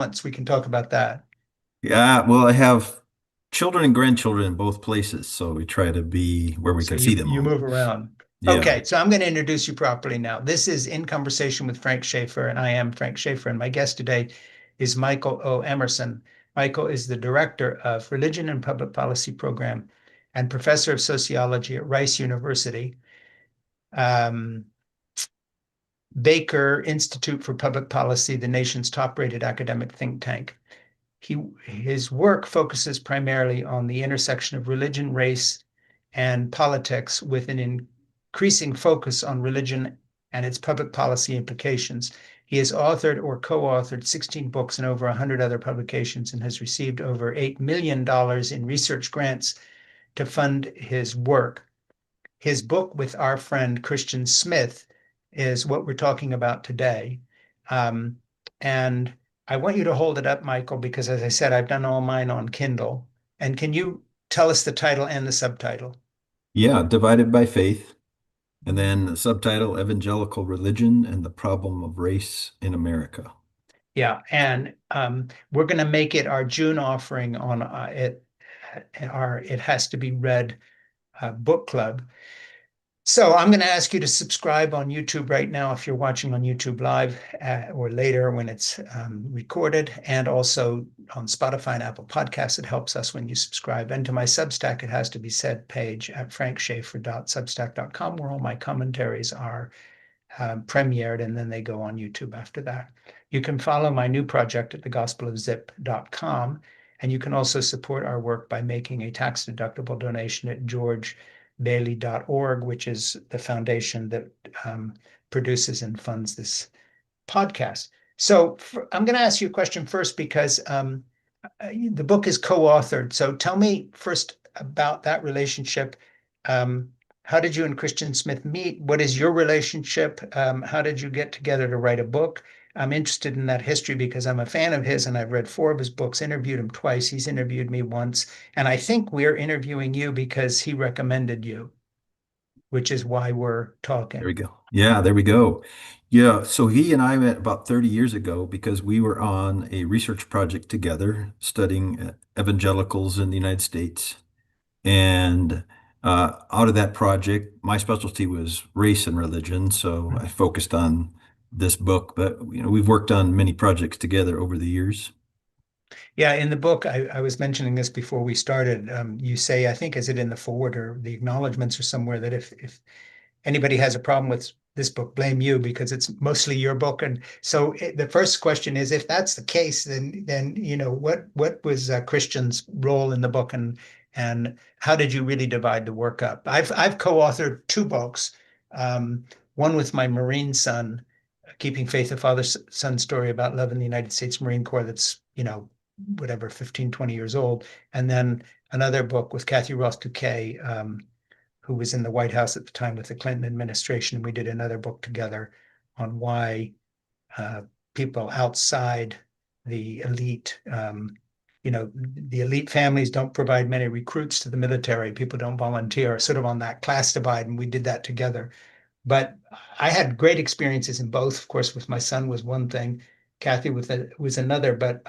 once. We can talk about that. Yeah, well, I have children and grandchildren in both places, so we try to be where we So can see them you all. move around. Yeah. Okay, so I'm going to introduce you properly now. This is In Conversation with Frank Schaeffer, and I am Frank Schaeffer, and my guest today is Michael O. Emerson. Michael is the director of Religion and Public Policy Program and professor of sociology at Rice University, um, Baker Institute for Public Policy, the nation's top-rated academic think tank. His work focuses primarily on the intersection of religion, race, and politics with an increasing focus on religion and its public policy implications. He has authored or co-authored 16 books and over 100 other publications and has received over $8 million in research grants to fund his work. His book with our friend Christian Smith is what we're talking about today. Um, and I want you to hold it up, Michael, because as I said, I've done all mine on Kindle. And can you tell us the title and the subtitle? Yeah, Divided by Faith. And then the subtitle, Evangelical Religion and the Problem of Race in America. Yeah, and we're going to make it our June offering on it. Our It Has to Be Read book club. So I'm going to ask you to subscribe on YouTube right now if you're watching on YouTube Live or later when it's recorded, and also on Spotify and Apple Podcasts. It helps us when you subscribe. And to my Substack, It Has to Be Said page at frankschaeffer.substack.com, where all my commentaries are premiered, and then they go on YouTube after that. You can follow my new project at thegospelofzip.com, and you can also support our work by making a tax-deductible donation at georgebailey.org, which is the foundation that produces and funds this podcast. So I'm going to ask you a question first because the book is co-authored. So tell me first about that relationship. Um, how did you and Christian Smith meet? What is your relationship? How did you get together to write a book? I'm interested in that history because I'm a fan of his and I've read 4 of his books, interviewed him twice. He's interviewed me once. And I think we're interviewing you because he recommended you, which is why we're There we talking. go. Yeah, there we go. Yeah, so he and I met about 30 years ago because we were on a research project together studying evangelicals in the United States. And out of that project, my specialty was race and religion, so I focused on this book. But we've worked on many projects together over the years. Yeah, in the book, I was mentioning this before we started. You say, I think, is it in the forward or the acknowledgments or somewhere that if anybody has a problem with this book, blame you because it's mostly your book. And so the first question is, if that's the case, then what was Christian's role in the book, and how did you really divide the work up? I've co-authored 2 books, one with my Marine son, Keeping Faith, a father-son story about love in the United States Marine Corps. That's whatever 15, 20 years old, and then another book with Kathy Roth Touquet, who was in the White House at the time with the Clinton administration. We did another book together on why uh, people outside the elite, the elite families don't provide many recruits to the military. People don't volunteer, sort of on that class divide, and we did that together. But I had great experiences in both. Of course, with my son was one thing, Kathy was another. But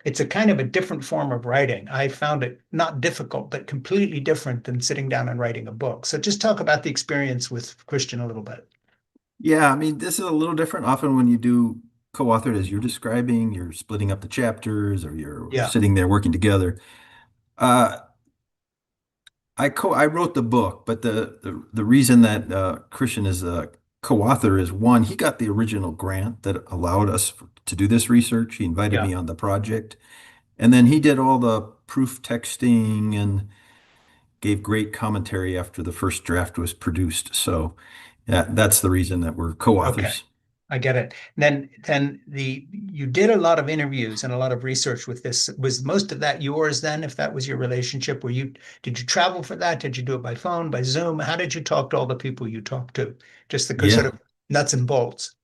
it's a kind of a different form of writing. I found it not difficult, but completely different than sitting down and writing a book. So just talk about the experience with Christian a little bit. Yeah, I mean, this is a little different. Often when you do co-authored as you're describing, you're splitting up the chapters or you're Yeah, sitting there working together. Uh, I wrote the book, but the reason that Christian is a co-author is one, he got the original grant that allowed us to do this research. He invited yeah. me on the project, and then he did all the proof texting and gave great commentary after the first draft was produced. So yeah, that's the reason that we're Okay. co-authors. I get it. Then you did a lot of interviews and a lot of research with this. Was most of that yours then, if that was your relationship? Did you travel for that? Did you do it by phone, by Zoom? How did you talk to all the people you talked to? Just the sort Yeah. of nuts and bolts.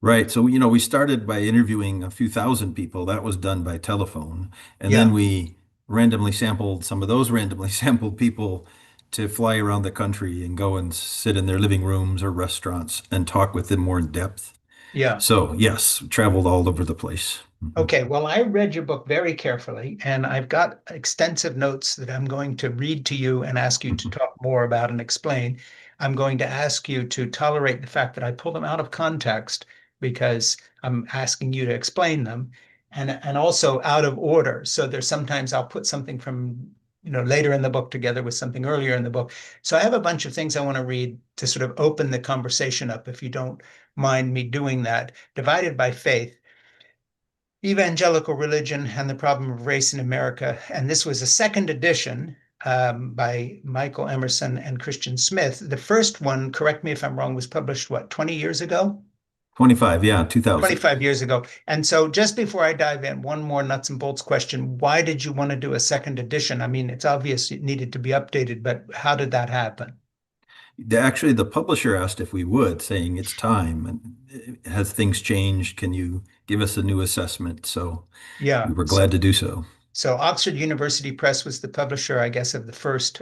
Right. So, we started by interviewing a few thousand people. That was done by telephone. And then Yeah. we randomly sampled some of those randomly sampled people to fly around the country and go and sit in their living rooms or restaurants and talk with them more in depth. Yeah. So, yes, traveled all over the place. Okay, well, I read your book very carefully, and I've got extensive notes that I'm going to read to you and ask you to talk more about and explain. I'm going to ask you to tolerate the fact that I pull them out of context because I'm asking you to explain them, and also out of order. So there's sometimes I'll put something from later in the book together with something earlier in the book. So I have a bunch of things I want to read to sort of open the conversation up, if you don't mind me doing that. Divided by Faith. Evangelical Religion and the Problem of Race in America. And this was a second edition by Michael Emerson and Christian Smith. The first one, correct me if I'm wrong, was published, what, 20 years ago? 25, yeah, 2000. 25 years ago. And so just before I dive in, one more nuts and bolts question. Why did you want to do a second edition? I mean, it's obvious it needed to be updated, but how did that happen? Actually, the publisher asked if we would, saying it's time and has things changed? Can you give us a new assessment? So we Yeah. were So glad to do so. So Oxford University Press was the publisher, I guess, of the first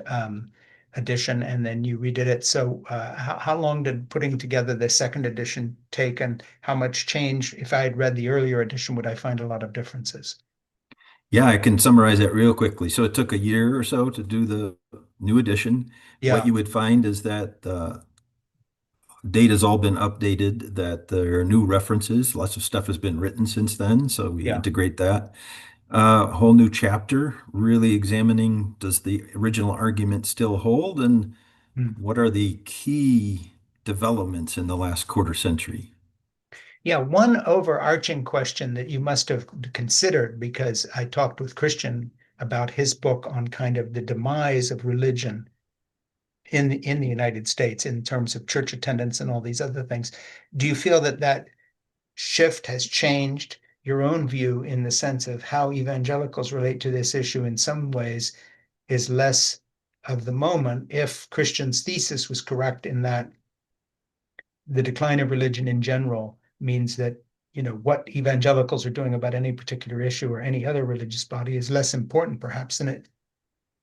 edition, and then you redid it. So how long did putting together the second edition take, and how much change? If I had read the earlier edition, would I find a lot of differences? Yeah, I can summarize that real quickly. So it took a year or so to do the new edition. What Yeah. you would find is that data's all been updated, that there are new references. Lots of stuff has been written since then, so we Yeah. integrate that. A whole new chapter, really examining, does the original argument still hold, and Hmm. what are the key developments in the last quarter century? Yeah, one overarching question that you must have considered, because I talked with Christian about his book on kind of the demise of religion in the United States in terms of church attendance and all these other things. Do you feel that that shift has changed your own view in the sense of how evangelicals relate to this issue in some ways is less of the moment if Christian's thesis was correct in that the decline of religion in general means that what evangelicals are doing about any particular issue or any other religious body is less important perhaps than it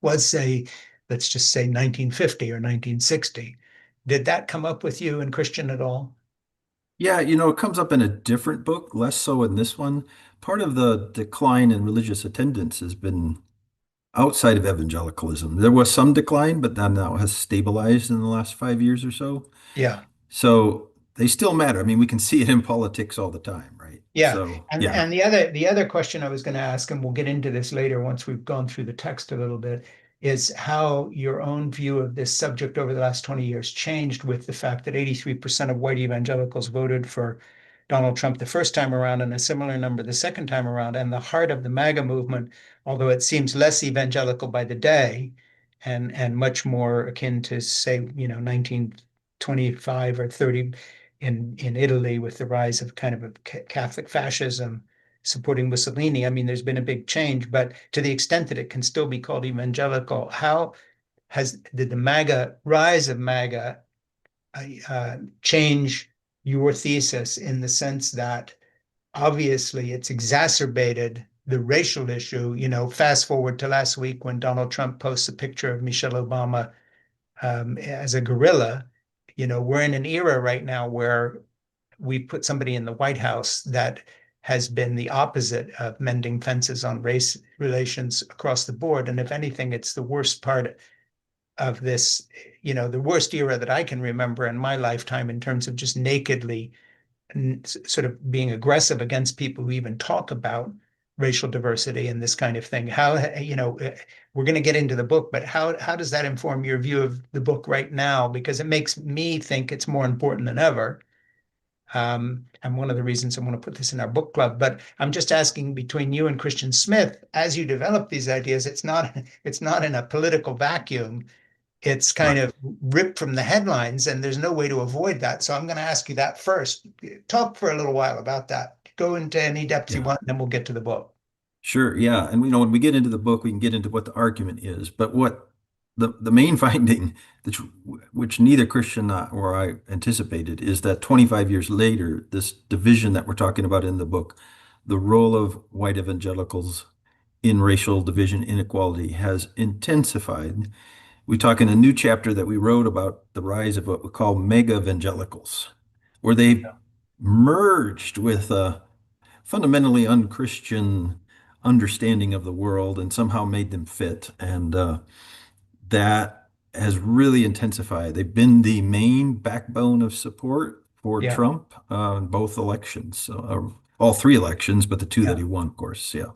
was, say, let's just say 1950 or 1960. Did that come up with you and Christian at all? Yeah, it comes up in a different book, less so in this one. Part of the decline in religious attendance has been outside of evangelicalism. There was some decline, but then now has stabilized in the last 5 years or so. Yeah. So they still matter. I mean, we can see it in politics all the time, right? Yeah, So, and yeah, the other question I was going to ask, and we'll get into this later once we've gone through the text a little bit, is how your own view of this subject over the last 20 years changed with the fact that 83% of white evangelicals voted for Donald Trump the first time around and a similar number the second time around. And the heart of the MAGA movement, although it seems less evangelical by the day and much more akin to, say, 1925 or 30 in Italy with the rise of kind of a Catholic fascism supporting Mussolini. I mean, there's been a big change, but to the extent that it can still be called evangelical, how did the MAGA rise of MAGA change your thesis in the sense that obviously it's exacerbated the racial issue? Fast forward to last week when Donald Trump posts a picture of Michelle Obama as a gorilla. We're in an era right now where we put somebody in the White House that has been the opposite of mending fences on race relations across the board. And if anything, it's the worst part of this, the worst era that I can remember in my lifetime in terms of just nakedly sort of being aggressive against people who even talk about racial diversity and this kind of thing. We're going to get into the book, but how does that inform your view of the book right now? Because it makes me think it's more important than ever. And one of the reasons I want to put this in our book club, but I'm just asking, between you and Christian Smith, as you develop these ideas, it's not in a political vacuum. It's kind right. of ripped from the headlines, and there's no way to avoid that. So I'm going to ask you that first. Talk for a little while about that. Go into any depth you Yeah. want, and then we'll get to the book. Sure, yeah. And when we get into the book, we can get into what the argument is. But what the main finding, which neither Christian or I anticipated, is that 25 years later, this division that we're talking about in the book, the role of white evangelicals in racial division inequality has intensified. We talk in a new chapter that we wrote about the rise of what we call mega evangelicals, where they merged with fundamentally unchristian understanding of the world and somehow made them fit. And that has really intensified. They've been the main backbone of support for Yeah, Trump in both elections, all three elections, but the two that yeah. he won, of course. Yeah.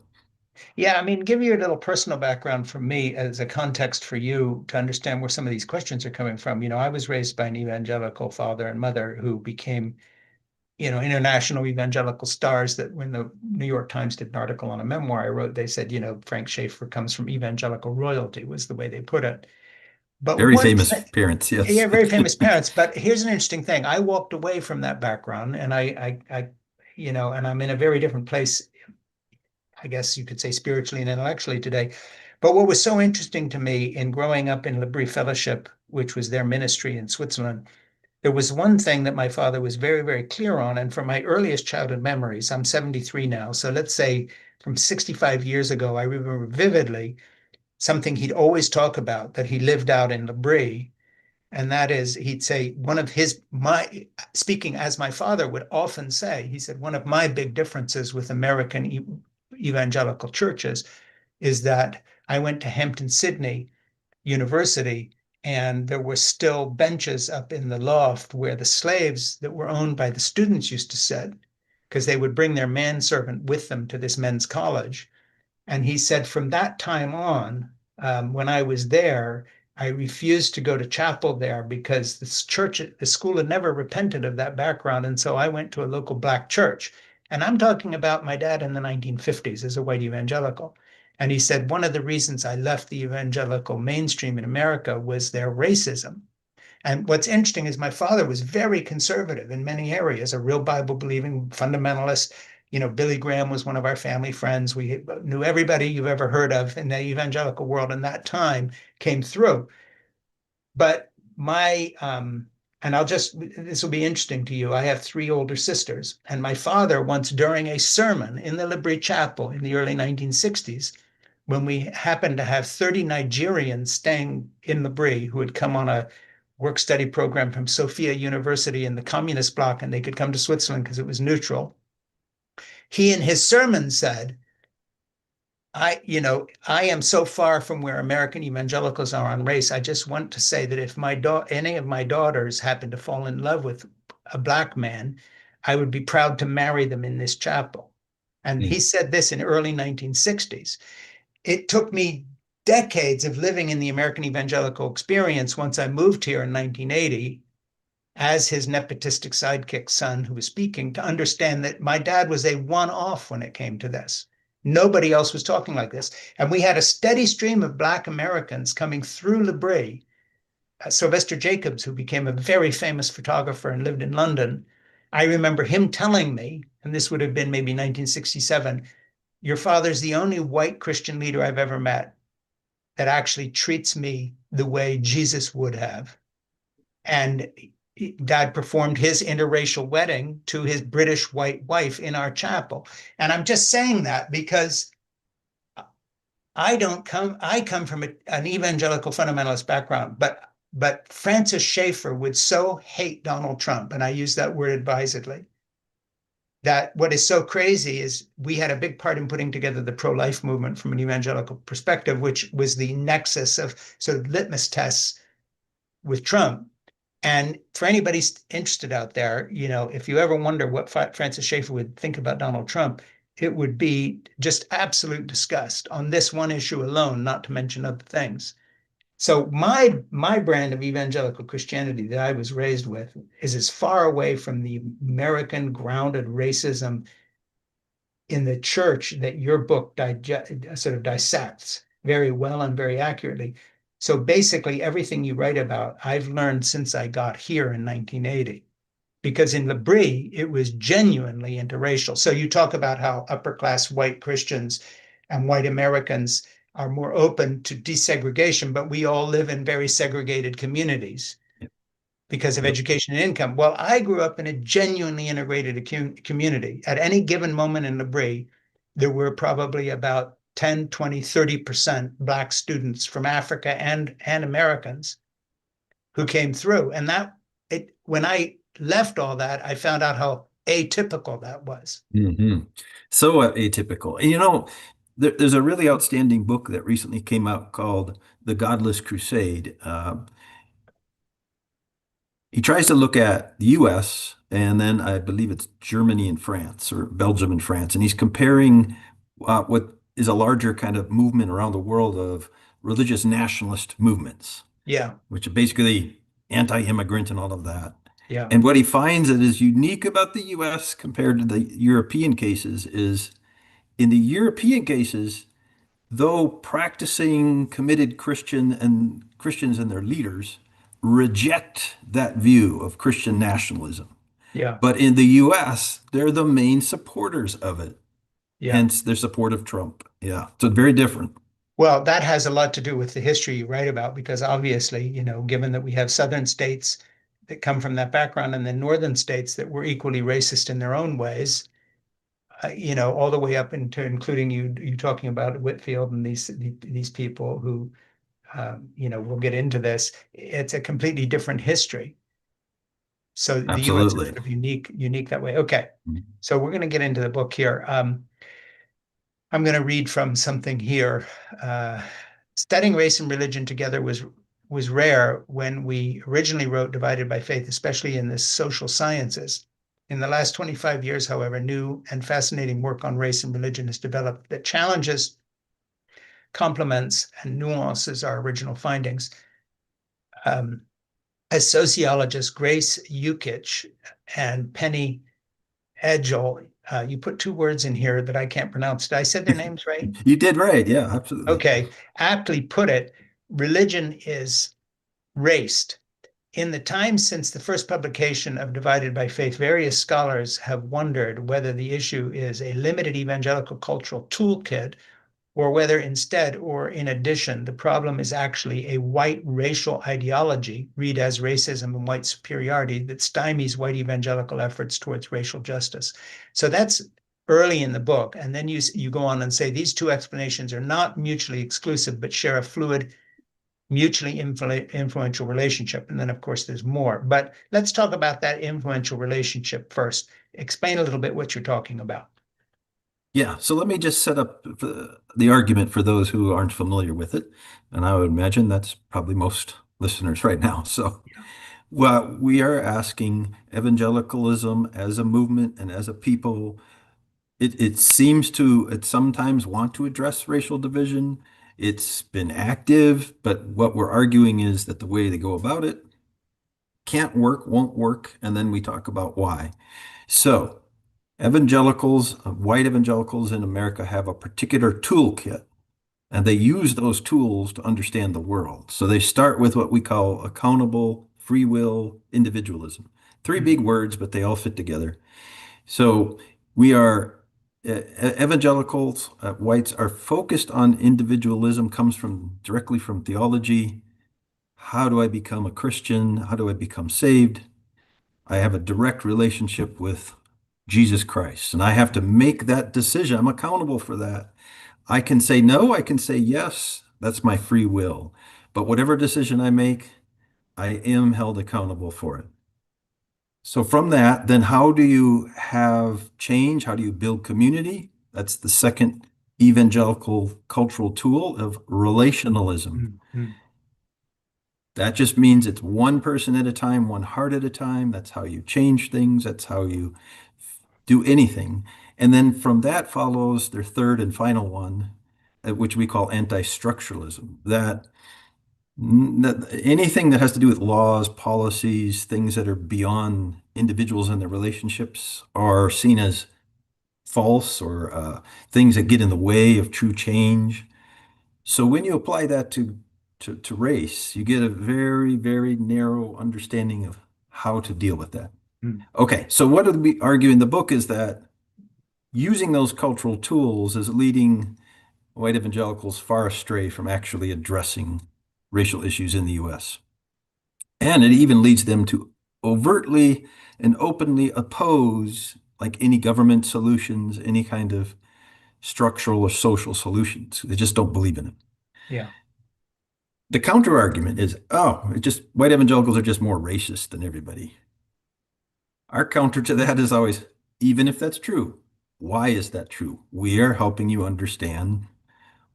Yeah, I mean, give you a little personal background from me as a context for you to understand where some of these questions are coming from. I was raised by an evangelical father and mother who became, international evangelical stars that when the New York Times did an article on a memoir I wrote, they said, Frank Schaeffer comes from evangelical royalty, was the way they put it. But Very one famous thing, parents, yes. yeah, very famous parents. But here's an interesting thing. I walked away from that background and and I'm in a very different place, I guess you could say spiritually and intellectually today. But what was so interesting to me in growing up in L'Abri Fellowship, which was their ministry in Switzerland, there was one thing that my father was very, very clear on. And from my earliest childhood memories, I'm 73 now. So let's say from 65 years ago, I remember vividly something he'd always talk about that he lived out in L'Abri. And that is, he'd say, speaking as my father would often say, he said, one of my big differences with American evangelical churches is that I went to Hampton Sydney University, and there were still benches up in the loft where the slaves that were owned by the students used to sit, because they would bring their manservant with them to this men's college. And he said, from that time on, when I was there, I refused to go to chapel there because the school had never repented of that background. And so I went to a local black church. And I'm talking about my dad in the 1950s as a white evangelical. And he said, one of the reasons I left the evangelical mainstream in America was their racism. And what's interesting is my father was very conservative in many areas, a real Bible believing fundamentalist. Billy Graham was one of our family friends. We knew everybody you've ever heard of in the evangelical world in that time came through. But and this will be interesting to you. I have three older sisters, and my father once during a sermon in the L'Abri Chapel in the early 1960s, when we happened to have 30 Nigerians staying in L'Abri who had come on a work study program from Sophia University in the communist bloc, and they could come to Switzerland because it was neutral. He in his sermon said, I am so far from where American evangelicals are on race. I just want to say that if any of my daughters happen to fall in love with a black man, I would be proud to marry them in this chapel. And he Mm. said this in early 1960s. It took me decades of living in the American evangelical experience once I moved here in 1980 as his nepotistic sidekick son who was speaking to understand that my dad was a one-off when it came to this. Nobody else was talking like this. And we had a steady stream of Black Americans coming through L'Abri. Sylvester Jacobs, who became a very famous photographer and lived in London, I remember him telling me, and this would have been maybe 1967, your father's the only white Christian leader I've ever met that actually treats me the way Jesus would have. And Dad performed his interracial wedding to his British white wife in our chapel. And I'm just saying that because I come from an evangelical fundamentalist background, but Francis Schaeffer would so hate Donald Trump, and I use that word advisedly, that what is so crazy is we had a big part in putting together the pro-life movement from an evangelical perspective, which was the nexus of sort of litmus tests with Trump. And for anybody interested out there, if you ever wonder what Francis Schaeffer would think about Donald Trump, it would be just absolute disgust on this one issue alone, not to mention other things. So my brand of evangelical Christianity that I was raised with is as far away from the American grounded racism in the church that your book sort of dissects very well and very accurately. So basically, everything you write about, I've learned since I got here in 1980. Because in L'Abri, it was genuinely interracial. So you talk about how upper class white Christians and white Americans are more open to desegregation, but we all live in very segregated communities because of Yep. education and income. Well, I grew up in a genuinely integrated community. At any given moment in L'Abri, there were probably about 10, 20, 30% Black students from Africa and Americans who came through. And when I left all that, I found out how atypical that was. Hmm. So atypical. And there's a really outstanding book that recently came out called The Godless Crusade. He tries to look at the US and then I believe it's Germany and France or Belgium and France. And he's comparing what is a larger kind of movement around the world of religious nationalist movements, Yeah, which are basically anti-immigrant and all of that. yeah, And what he finds that is unique about the US compared to the European cases is in the European cases, though practicing committed Christians and their leaders reject that view of Christian nationalism. yeah, But in the US, they're the main supporters of it. yeah. Hence their support of Trump. Yeah. So very different. Well, that has a lot to do with the history you write about, because obviously, given that we have southern states that come from that background and then northern states that were equally racist in their own ways, all the way up into including you talking about Whitfield and these people who, we'll get into this. It's a completely different history. So the U.S. is Absolutely. sort of unique that way. Okay, so we're going to get into the book here. I'm going to read from something here. Uh, Studying race and religion together was rare when we originally wrote Divided by Faith, especially in the social sciences. In the last 25 years, however, new and fascinating work on race and religion has developed that challenges, complements, and nuances our original findings. Um, as sociologists Grace Yukich and Penny Edgell, you put two words in here that I can't pronounce. Did I say their names right? You did right. Yeah, absolutely. Okay, aptly put it, religion is raced. In the time since the first publication of Divided by Faith, various scholars have wondered whether the issue is a limited evangelical cultural toolkit or whether instead or in addition, the problem is actually a white racial ideology, read as racism and white superiority, that stymies white evangelical efforts towards racial justice. So that's early in the book. And then you go on and say these two explanations are not mutually exclusive, but share a fluid, mutually influential relationship. And then, of course, there's more. But let's talk about that influential relationship first. Explain a little bit what you're talking about. Yeah, so let me just set up the argument for those who aren't familiar with it. And I would imagine that's probably most listeners right now. So, well, we are asking evangelicalism as a movement and as a people. It seems to it sometimes want to address racial division. It's been active, but what we're arguing is that the way they go about it can't work, won't work, and then we talk about why. So, evangelicals, white evangelicals in America have a particular toolkit, and they use those tools to understand the world. So they start with what we call accountable free will individualism. Three big words, but they all fit together. So we are evangelicals, whites are focused on individualism, comes from directly from theology. How do I become a Christian? How do I become saved? I have a direct relationship with Jesus Christ, and I have to make that decision. I'm accountable for that. I can say no, I can say yes. That's my free will. But whatever decision I make, I am held accountable for it. So from that, then how do you have change? How do you build community? That's the second evangelical cultural tool of relationalism. Mm-hmm. That just means it's one person at a time, one heart at a time. That's how you change things. That's how you do anything. And then from that follows their third and final one, which we call anti-structuralism, that anything that has to do with laws, policies, things that are beyond individuals and their relationships are seen as false or things that get in the way of true change. So when you apply that to race, you get a very, very narrow understanding of how to deal with that. Okay, so what we argue in the book is that using those cultural tools is leading white evangelicals far astray from actually addressing racial issues in the US. And it even leads them to overtly and openly oppose like any government solutions, any kind of structural or social solutions. They just don't believe in it. Yeah. The counter argument is, oh, it just white evangelicals are just more racist than everybody. Our counter to that is always, even if that's true, why is that true? We are helping you understand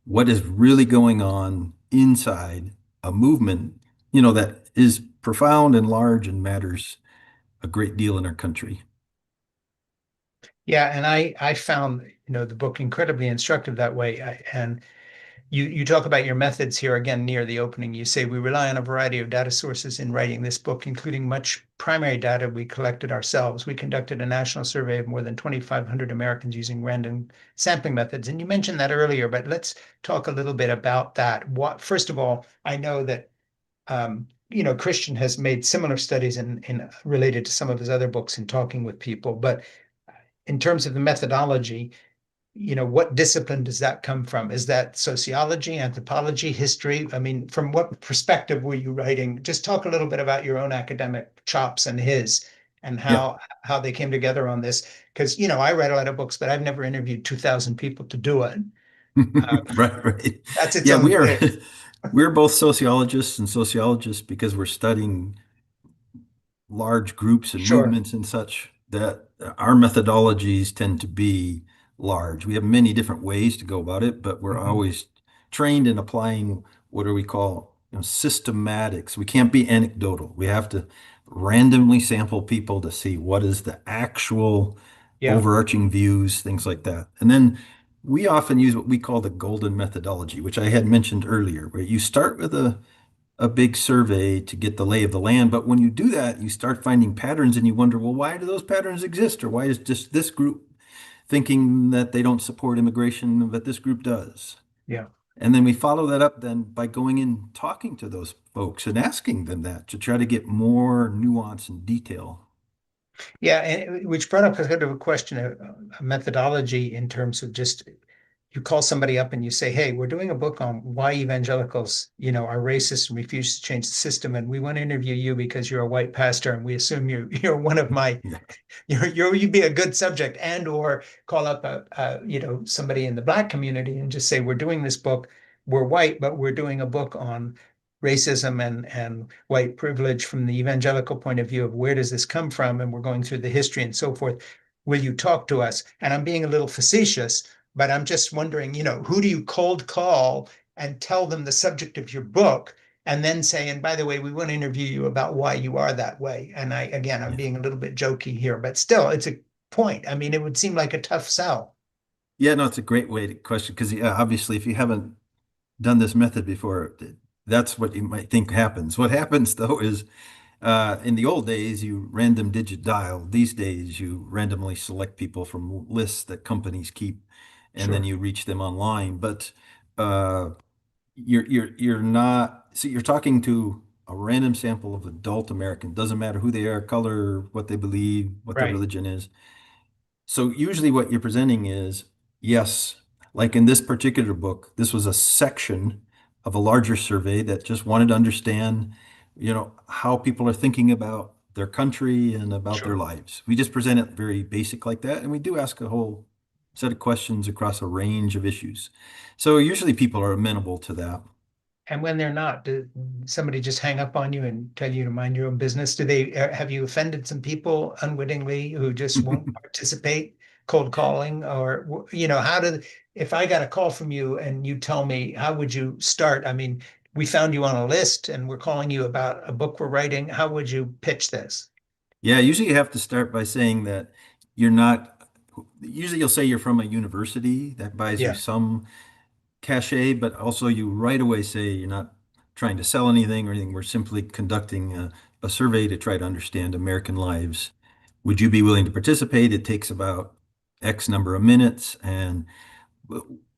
what is really going on inside a movement, that is profound and large and matters a great deal in our country. Yeah, and I found, the book incredibly instructive that way. And you talk about your methods here again near the opening. You say we rely on a variety of data sources in writing this book, including much primary data we collected ourselves. We conducted a national survey of more than 2,500 Americans using random sampling methods. And you mentioned that earlier, but let's talk a little bit about that. First of all, I know that Christian has made similar studies in related to some of his other books in talking with people, but in terms of the methodology, what discipline does that come from? Is that sociology, anthropology, history? I mean, from what perspective were you writing? Just talk a little bit about your own academic chops and his, and Yeah. how they came together on this. Because, I read a lot of books, but I've never interviewed 2,000 people to do it. Right, right. That's its Yeah, own we are thing. we're both sociologists and sociologists because we're studying large groups and Sure. movements and such that our methodologies tend to be large. We have many different ways to go about it, but we're Mhm. always trained in applying what do we call, systematics. We can't be anecdotal. We have to randomly sample people to see what is the actual Yeah. overarching views, things like that. And then we often use what we call the golden methodology, which I had mentioned earlier, where you start with a big survey to get the lay of the land. But when you do that, you start finding patterns and you wonder, well, why do those patterns exist? Or why is just this group thinking that they don't support immigration, but this group does? Yeah. And then we follow that up then by going in talking to those folks and asking them that to try to get more nuance and detail. Yeah, and which brought up a kind of a question, a methodology in terms of just you call somebody up and you say, "Hey, we're doing a book on why evangelicals, are racist and refuse to change the system, and we want to interview you because you're a white pastor, and we assume you're one of my Yeah. you'd be a good subject," and or call up somebody in the Black community and just say, we're doing this book, we're white, but we're doing a book on racism and white privilege from the evangelical point of view of where does this come from, and we're going through the history and so forth. Will you talk to us? And I'm being a little facetious, but I'm just wondering, who do you cold call and tell them the subject of your book, and then say, and by the way, we want to interview you about why you are that way. And I'm Yeah. being a little bit jokey here, but still, it's a point. I mean, it would seem like a tough sell. Yeah, no, it's a great way to question because yeah, obviously if you haven't done this method before, that's what you might think happens. What happens though is in the old days, you random digit dial. These days, you randomly select people from lists that companies keep, and then Sure. you reach them online. But uh, you're not. See, you're talking to a random sample of adult American. Doesn't matter who they are, color, what they believe, what their Right. religion is. So usually what you're presenting is, yes, like in this particular book, this was a section of a larger survey that just wanted to understand, how people are thinking about their country and about their Sure. lives. We just present it very basic like that, and we do ask a whole set of questions across a range of issues. So usually people are amenable to that. And when they're not, does somebody just hang up on you and tell you to mind your own business? Do they have you offended some people unwittingly who just won't participate, cold calling, or how did if I got a call from you and you tell me, how would you start? I mean, we found you on a list and we're calling you about a book we're writing. How would you pitch this? Yeah, usually you have to start by saying that you're not, usually you'll say you're from a university that buys you Yeah, some cachet, but also you right away say you're not trying to sell anything or anything. We're simply conducting a survey to try to understand American lives. Would you be willing to participate? It takes about X number of minutes, and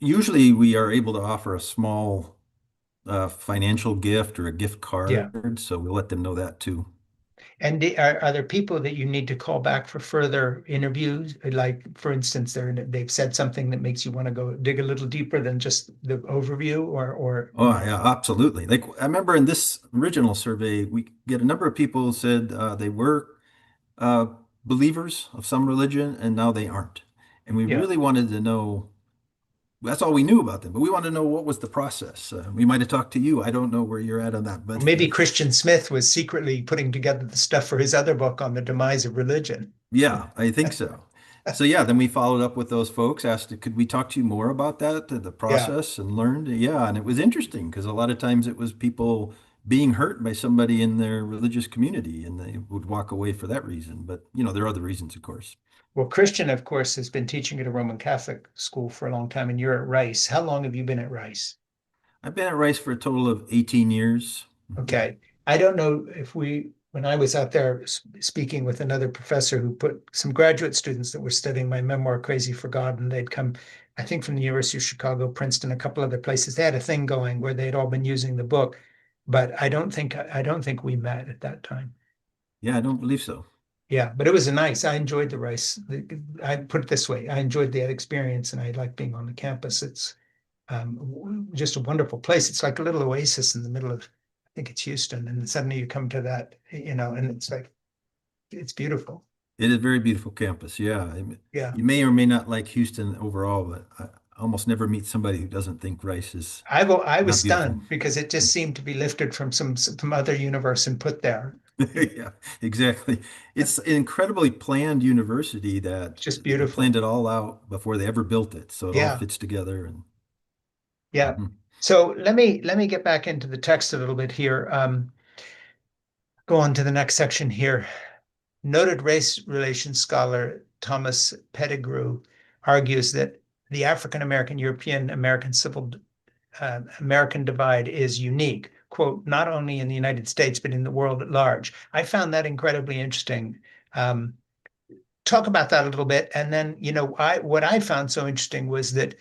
usually we are able to offer a small financial gift or a gift yeah. card, so we'll let them know that too. And are there people that you need to call back for further interviews? Like, for instance, they've said something that makes you want to go dig a little deeper than just the overview, or Oh, yeah, absolutely. Like I remember in this original survey, we get a number of people who said they were uh, believers of some religion, and now they aren't. And we yeah. really wanted to know, that's all we knew about them, but we wanted to know what was the process. We might have talked to you. I don't know where you're at on that, Or but maybe Christian Smith was secretly putting together the stuff for his other book on the demise of religion. yeah, I think so. So yeah, then we followed up with those folks, asked, could we talk to you more about that, the Yeah. process, and learned? Yeah, and it was interesting because a lot of times it was people being hurt by somebody in their religious community, and they would walk away for that reason. But there are other reasons, of course. Well, Christian, of course, has been teaching at a Roman Catholic school for a long time, and you're at Rice. How long have you been at Rice? I've been at Rice for a total of 18 years. Okay. I don't know if when I was out there speaking with another professor who put some graduate students that were studying my memoir, Crazy for God, and they'd come, I think from the University of Chicago, Princeton, a couple other places. They had a thing going where they'd all been using the book, but I don't think we met at that time. Yeah, I don't believe so. Yeah, but it was nice. I enjoyed the Rice. I put it this way, I enjoyed that experience and I like being on the campus. It's just a wonderful place. It's like a little oasis in the middle of, I think it's Houston, and suddenly you come to that, and it's like it's beautiful. It is a very beautiful campus. Yeah. Yeah, You may or may not like Houston overall, but I almost never meet somebody who doesn't think Rice is I was not beautiful. stunned because it just seemed to be lifted from some other universe and put there. Yeah, exactly. It's an incredibly planned university that It's just they beautiful. planned it all out before they ever built it. So it all Yeah, fits together and yeah. Mhm. So let me get back into the text a little bit here. Go on to the next section here. Noted race relations scholar Thomas Pettigrew argues that the African American European American divide is unique, quote, not only in the United States, but in the world at large. I found that incredibly interesting. Um, Talk about that a little bit. And then, what I found so interesting was that,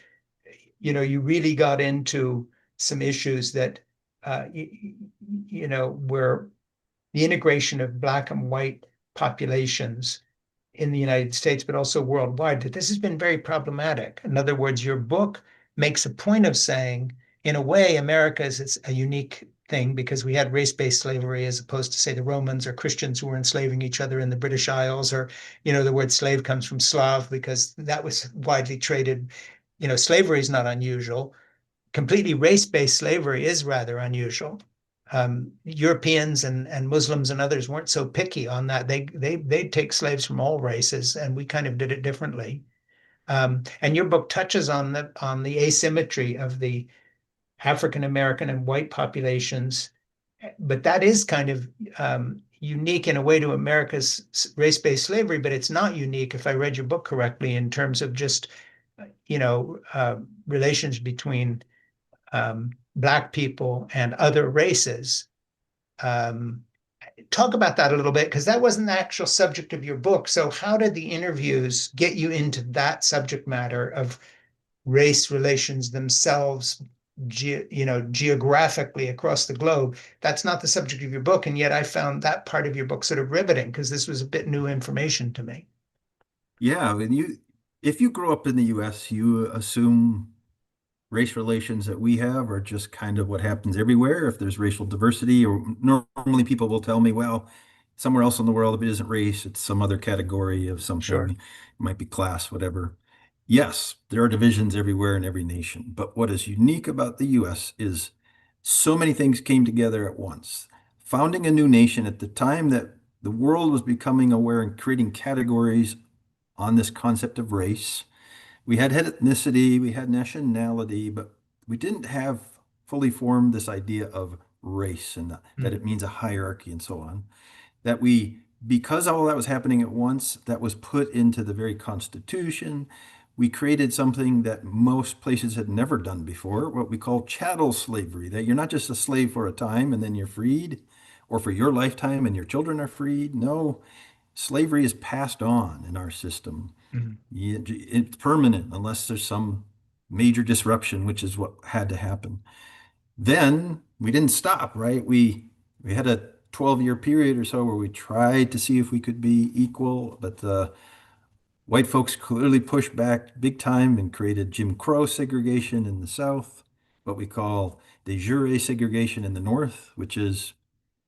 you really got into some issues that, were the integration of Black and white populations in the United States, but also worldwide, that this has been very problematic. In other words, your book makes a point of saying, in a way, America is a unique thing because we had race-based slavery as opposed to, say, the Romans or Christians who were enslaving each other in the British Isles, or, the word slave comes from Slav because that was widely traded. Slavery is not unusual. Completely race-based slavery is rather unusual. Europeans and Muslims and others weren't so picky on that. They'd take slaves from all races, and we kind of did it differently. And your book touches on the asymmetry of the African American and white populations, but that is kind of unique in a way to America's race-based slavery. But it's not unique, if I read your book correctly, in terms of just relations between Black people and other races. Um, Talk about that a little bit because that wasn't the actual subject of your book. So, how did the interviews get you into that subject matter of race relations themselves, geographically across the globe? That's not the subject of your book, and yet I found that part of your book sort of riveting because this was a bit new information to me. Yeah, if you grow up in the US, you assume race relations that we have are just kind of what happens everywhere. If there's racial diversity, or normally people will tell me, well, somewhere else in the world, if it isn't race, it's some other category of something. Sure. It might be class, whatever. Yes, there are divisions everywhere in every nation. But what is unique about the US is so many things came together at once. Founding a new nation at the time that the world was becoming aware and creating categories on this concept of race. We had ethnicity, we had nationality, but we didn't have fully formed this idea of race and that it Mm, means a hierarchy and so on. That because all that was happening at once, that was put into the very Constitution. We created something that most places had never done before, what we call chattel slavery, that you're not just a slave for a time and then you're freed, or for your lifetime and your children are freed. No, slavery is passed on in our system. mm, It's permanent unless there's some major disruption, which is what had to happen. Then we didn't stop, right? We had a 12-year period or so where we tried to see if we could be equal, but the white folks clearly pushed back big time and created Jim Crow segregation in the South, what we call de jure segregation in the North, which is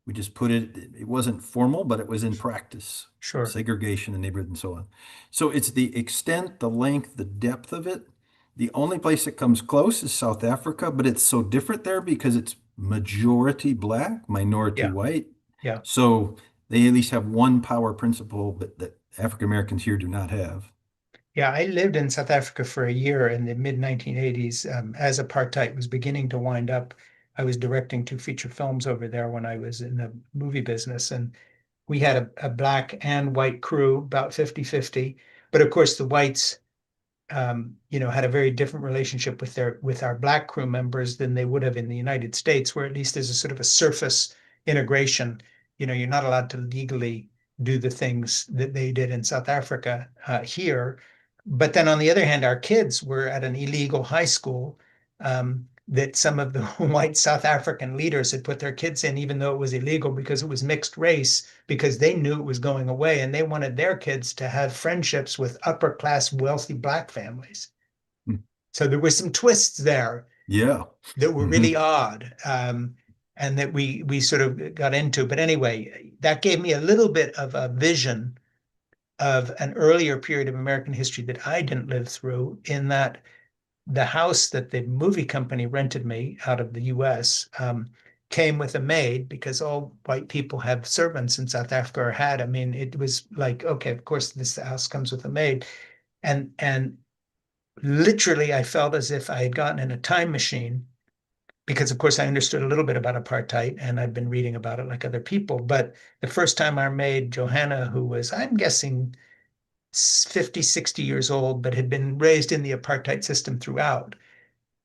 we just put it wasn't formal, but it was in practice, sure. segregation in neighborhood and so on. So it's the extent, the length, the depth of it. The only place that comes close is South Africa, but it's so different there because it's majority black, minority Yeah. white. Yeah. So they at least have one power principle that African Americans here do not have. Yeah, I lived in South Africa for a year in the mid 1980s. As apartheid was beginning to wind up, I was directing two feature films over there when I was in the movie business. And we had a black and white crew, about 50-50. But of course, the whites had a very different relationship with our black crew members than they would have in the United States, where at least there's a sort of a surface integration. You're not allowed to legally do the things that they did in South Africa here. But then on the other hand, our kids were at an illegal high school that some of the white South African leaders had put their kids in, even though it was illegal because it was mixed race, because they knew it was going away and they wanted their kids to have friendships with upper class, wealthy black families. Hmm. So there were some twists there Yeah. that were Hmm. really odd, and that we sort of got into. But anyway, that gave me a little bit of a vision of an earlier period of American history that I didn't live through, in that the house that the movie company rented me out of the US came with a maid, because all white people have servants in South Africa, or had. I mean, it was like, okay, of course, this house comes with a maid. And literally, I felt as if I had gotten in a time machine, because, of course, I understood a little bit about apartheid and I'd been reading about it like other people. But the first time our maid, Johanna, who was, I'm guessing, 50, 60 years old, but had been raised in the apartheid system throughout,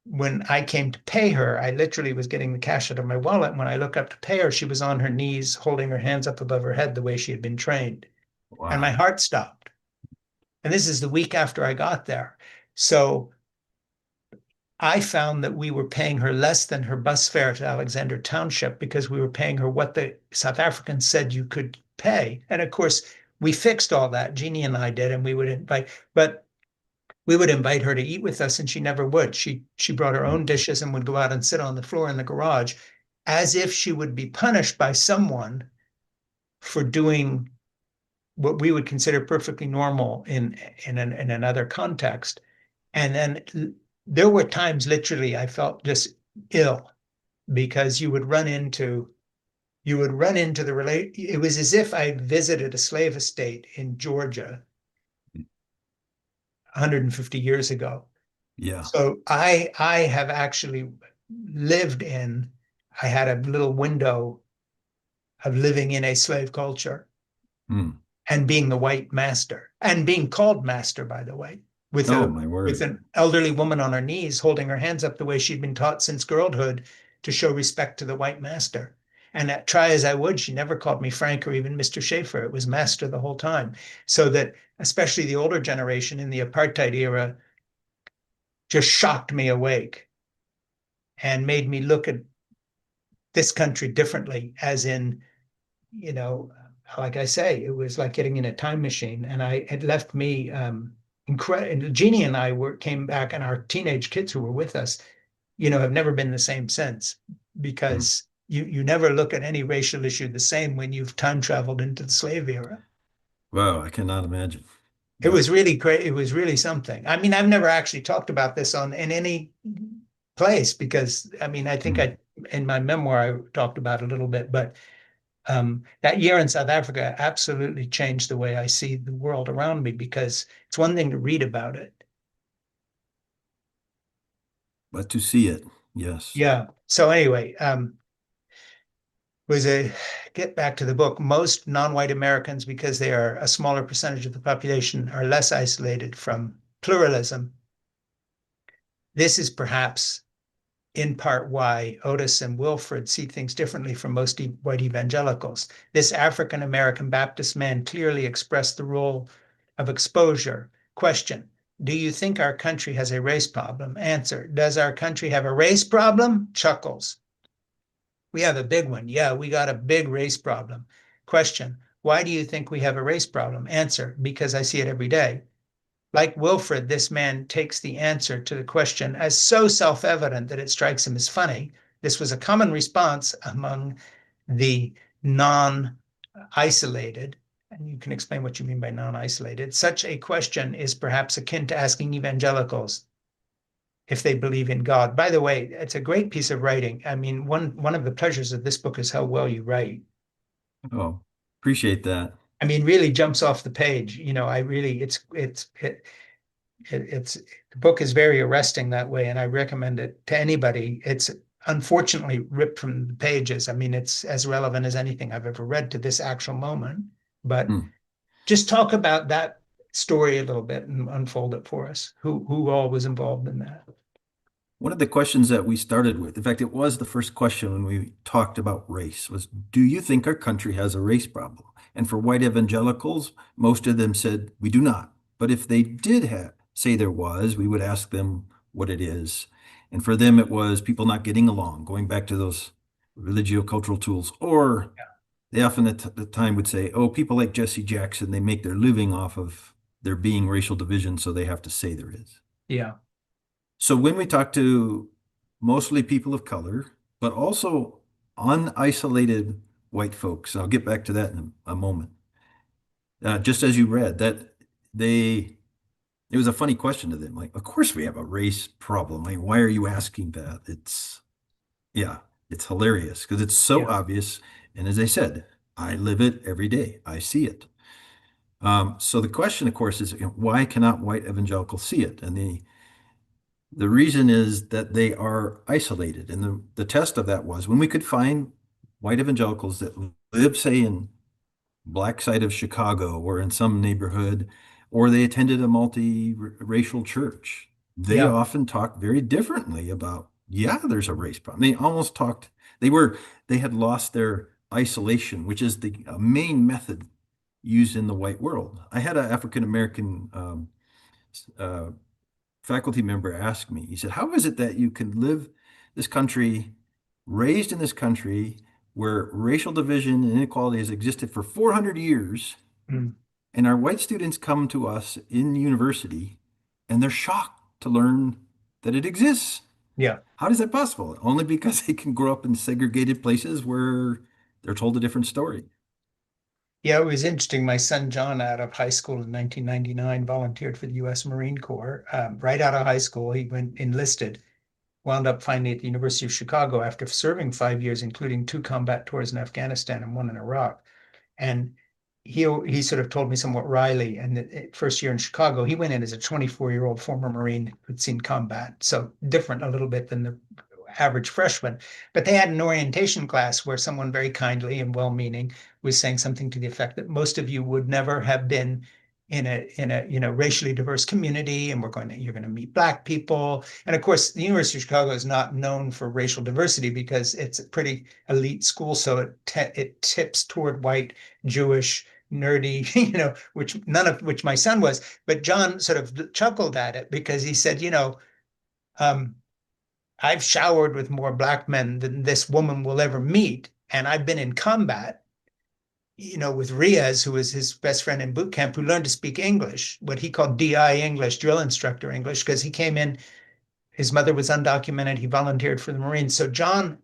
when I came to pay her, I literally was getting the cash out of my wallet. When I looked up to pay her, she was on her knees, holding her hands up above her head the way she had been trained. And my Wow. heart stopped. And this is the week after I got there. So I found that we were paying her less than her bus fare to Alexander Township, because we were paying her what the South Africans said you could pay. And of course, we fixed all that. Jeannie and I did, and we would invite her to eat with us, and she never would. She brought her Hmm. own dishes and would go out and sit on the floor in the garage, as if she would be punished by someone for doing what we would consider perfectly normal in another context. And then there were times, literally, I felt just ill, because you would run into the relate. It was as if I visited a slave estate in Georgia 150 years ago. Yeah. So I have actually lived in, I had a little window of living in a slave culture Hmm. and being the white master, and being called master, by the way, with Oh, a my with word. an elderly woman on her knees holding her hands up the way she'd been taught since girlhood, to show respect to the white master. And try as I would, she never called me Frank or even Mr. Schaeffer. It was master the whole time. So that especially the older generation in the apartheid era just shocked me awake and made me look at this country differently, as in, you know, like I say, it was like getting in a time machine. And it left me incredible. Jeannie and I came back, and our teenage kids who were with us, have never been the same since, Hmm. because you never look at any racial issue the same when you've time traveled into the slave era. Wow, I cannot imagine. It Yeah. was really great. It was really something. I mean, I've never actually talked about this in any place, because I mean, I think Hmm. in my memoir I talked about it a little bit, but that year in South Africa absolutely changed the way I see the world around me, because it's one thing to read about it. But to see it, yes. Yeah. So anyway, was a get back to the book. Most non-white Americans, because they are a smaller percentage of the population, are less isolated from pluralism. This is perhaps in part why Otis and Wilfred see things differently from most white evangelicals. This African American Baptist man clearly expressed the role of exposure. Question: do you think our country has a race problem? Answer: does our country have a race problem? Chuckles: we have a big one. Yeah, we got a big race problem. Question: why do you think we have a race problem? Answer: because I see it every day. Like Wilfred, this man takes the answer to the question as so self evident that it strikes him as funny. This was a common response among the non isolated. And you can explain what you mean by non isolated. Such a question is perhaps akin to asking evangelicals if they believe in God. By the way, it's a great piece of writing. I mean, one of the pleasures of this book is how well you write. Oh, appreciate that. I mean, really jumps off the page. I really, it's it. it's the book is very arresting that way, and I recommend it to anybody. It's unfortunately ripped from the pages. I mean, it's as relevant as anything I've ever read to this actual moment. But Hmm. just talk about that story a little bit and unfold it for us. Who all was involved in that? One of the questions that we started with, in fact, it was the first question when we talked about race, was, do you think our country has a race problem? And for white evangelicals, most of them said, we do not. But if they did say there was, we would ask them what it is. And for them, it was people not getting along, going back to those religio-cultural tools. Or they often at the time would say, oh, people like Jesse Jackson, they make their living off of there being racial division, so they have to say there is. Yeah, So when we talk to mostly people of color, but also unisolated white folks, I'll get back to that in a moment. Just as you read that they, it was a funny question to them. Like, of course we have a race problem. Like, why are you asking that? Yeah, it's hilarious because it's so yeah, obvious. And as I said, I live it every day. I see it. So the question, of course, is why cannot white evangelicals see it? And the reason is that they are isolated. And the test of that was when we could find white evangelicals that live, say, in black side of Chicago or in some neighborhood, or they attended a multi-racial church, they yeah, often talked very differently about, yeah, there's a race problem. They almost talked, they were, they had lost their isolation, which is the main method used in the white world. I had an African American uh, faculty member asked me, he said, how is it that you can live this country, raised in this country where racial division and inequality has existed for 400 years, mm, and our white students come to us in university and they're shocked to learn that it exists? yeah. How is that possible? Only because they can grow up in segregated places where they're told a different story. Yeah, it was interesting. My son John, out of high school in 1999, volunteered for the U.S. Marine Corps. Right out of high school, he went enlisted, wound up finally at the University of Chicago after serving 5 years, including 2 combat tours in Afghanistan and one in Iraq. And he sort of told me somewhat wryly, and the first year in Chicago, he went in as a 24-year-old former Marine who'd seen combat, so different a little bit than the average freshman. But they had an orientation class where someone very kindly and well-meaning was saying something to the effect that most of you would never have been in a racially diverse community, and you're going to meet black people. And of course, the University of Chicago is not known for racial diversity because it's a pretty elite school, so it tips toward white, Jewish, nerdy, which none of which my son was. But John sort of chuckled at it because he said, um, I've showered with more black men than this woman will ever meet, and I've been in combat, with Riaz, who was his best friend in boot camp, who learned to speak English, what he called DI English, drill instructor English, because he came in, his mother was undocumented, he volunteered for the Marines. So John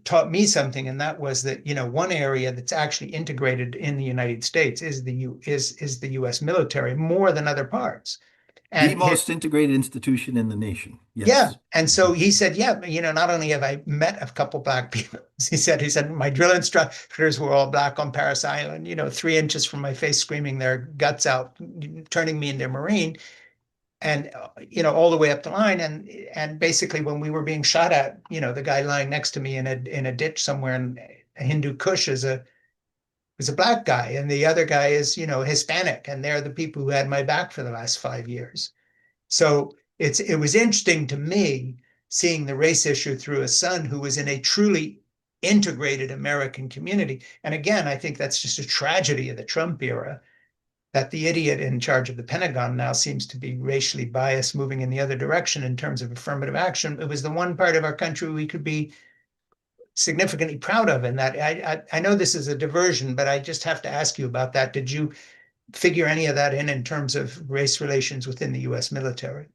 taught me something, and that was that, one area that's actually integrated in the United States is the US military more than other parts. The And most integrated institution in the nation. yeah. Yes. And so he said, yeah, not only have I met a couple black people, he said, my drill instructors were all black on Paris Island, 3 inches from my face, screaming their guts out, turning me into a Marine, and all the way up the line. And basically when we were being shot at, the guy lying next to me in a ditch somewhere in a Hindu Kush is a black guy, and the other guy is, Hispanic, and they're the people who had my back for the last 5 years. So it was interesting to me seeing the race issue through a son who was in a truly integrated American community. And again, I think that's just a tragedy of the Trump era, that the idiot in charge of the Pentagon now seems to be racially biased, moving in the other direction in terms of affirmative action. It was the one part of our country we could be significantly proud of. And that I know this is a diversion, but I just have to ask you about that. Did you figure any of that in terms of race relations within the U.S. military?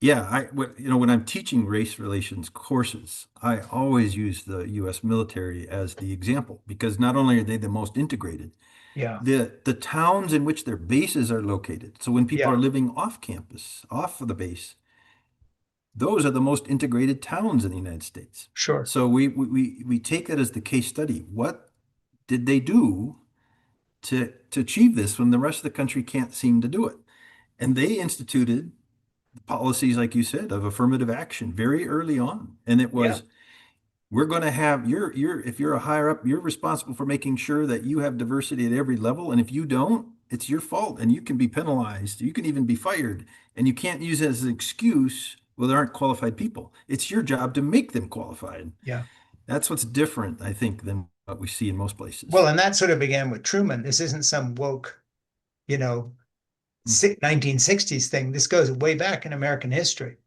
Yeah, when I'm teaching race relations courses, I always use the US military as the example because not only are they the most integrated, Yeah, the towns in which their bases are located. So when people yeah, are living off campus, off of the base, those are the most integrated towns in the United States. sure. So we take that as the case study. What did they do to achieve this when the rest of the country can't seem to do it? And they instituted policies, like you said, of affirmative action very early on. And it Yeah, was, we're going to have if you're a higher up, you're responsible for making sure that you have diversity at every level. And if you don't, it's your fault and you can be penalized. You can even be fired. And you can't use it as an excuse, well, there aren't qualified people. It's your job to make them qualified. yeah. That's what's different, I think, than what we see in most places. Well, and that sort of began with Truman. This isn't some woke, you know, Mm. 1960s thing. This goes way back in American history.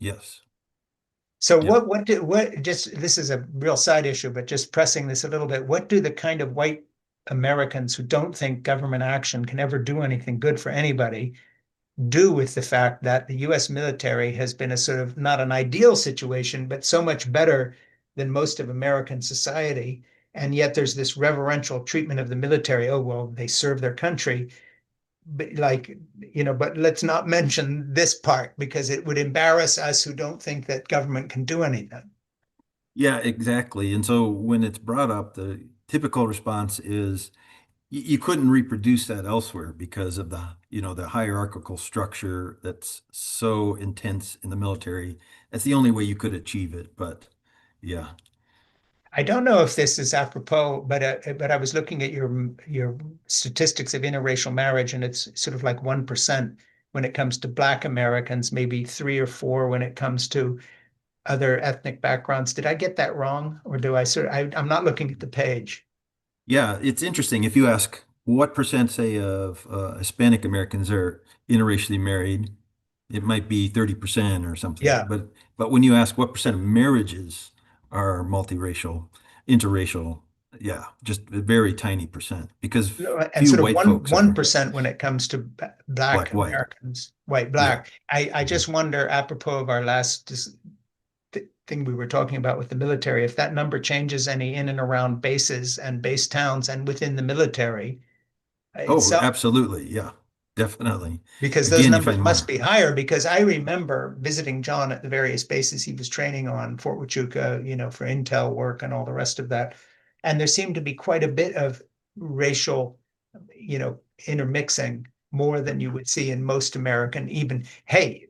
Yes. So Yeah. what just this is a real side issue, but just pressing this a little bit, what do the kind of white Americans who don't think government action can ever do anything good for anybody do with the fact that the US military has been a sort of not an ideal situation, but so much better than most of American society. And yet there's this reverential treatment of the military. Oh, well, they serve their country. But like, but let's not mention this part because it would embarrass us who don't think that government can do anything. Yeah, exactly. And so when it's brought up, the typical response is you couldn't reproduce that elsewhere because of the hierarchical structure that's so intense in the military. That's the only way you could achieve it. But yeah. I don't know if this is apropos, but I was looking at your statistics of interracial marriage, and it's sort of like 1% when it comes to Black Americans, maybe 3 or 4 when it comes to other ethnic backgrounds. Did I get that wrong, or do I sort of, I'm not looking at the page. Yeah, it's interesting. If you ask what percent, say, of Hispanic Americans are interracially married, it might be 30% or something. Yeah. But when you ask what percent of marriages are multiracial, interracial, yeah, just a very tiny percent because And few sort of white folks one are percent when it comes to Black black, white. Americans, white, Yeah. Black. I Mhm. just wonder, apropos of our last thing we were talking about with the military, if that number changes any in and around bases and base towns and within the military Oh, itself, absolutely. Yeah, definitely. because those Again, you numbers find must more. be higher. Because I remember visiting John at the various bases he was training on, Fort Huachuca, for intel work and all the rest of that. And there seemed to be quite a bit of racial, intermixing more than you would see in most American, even, hey,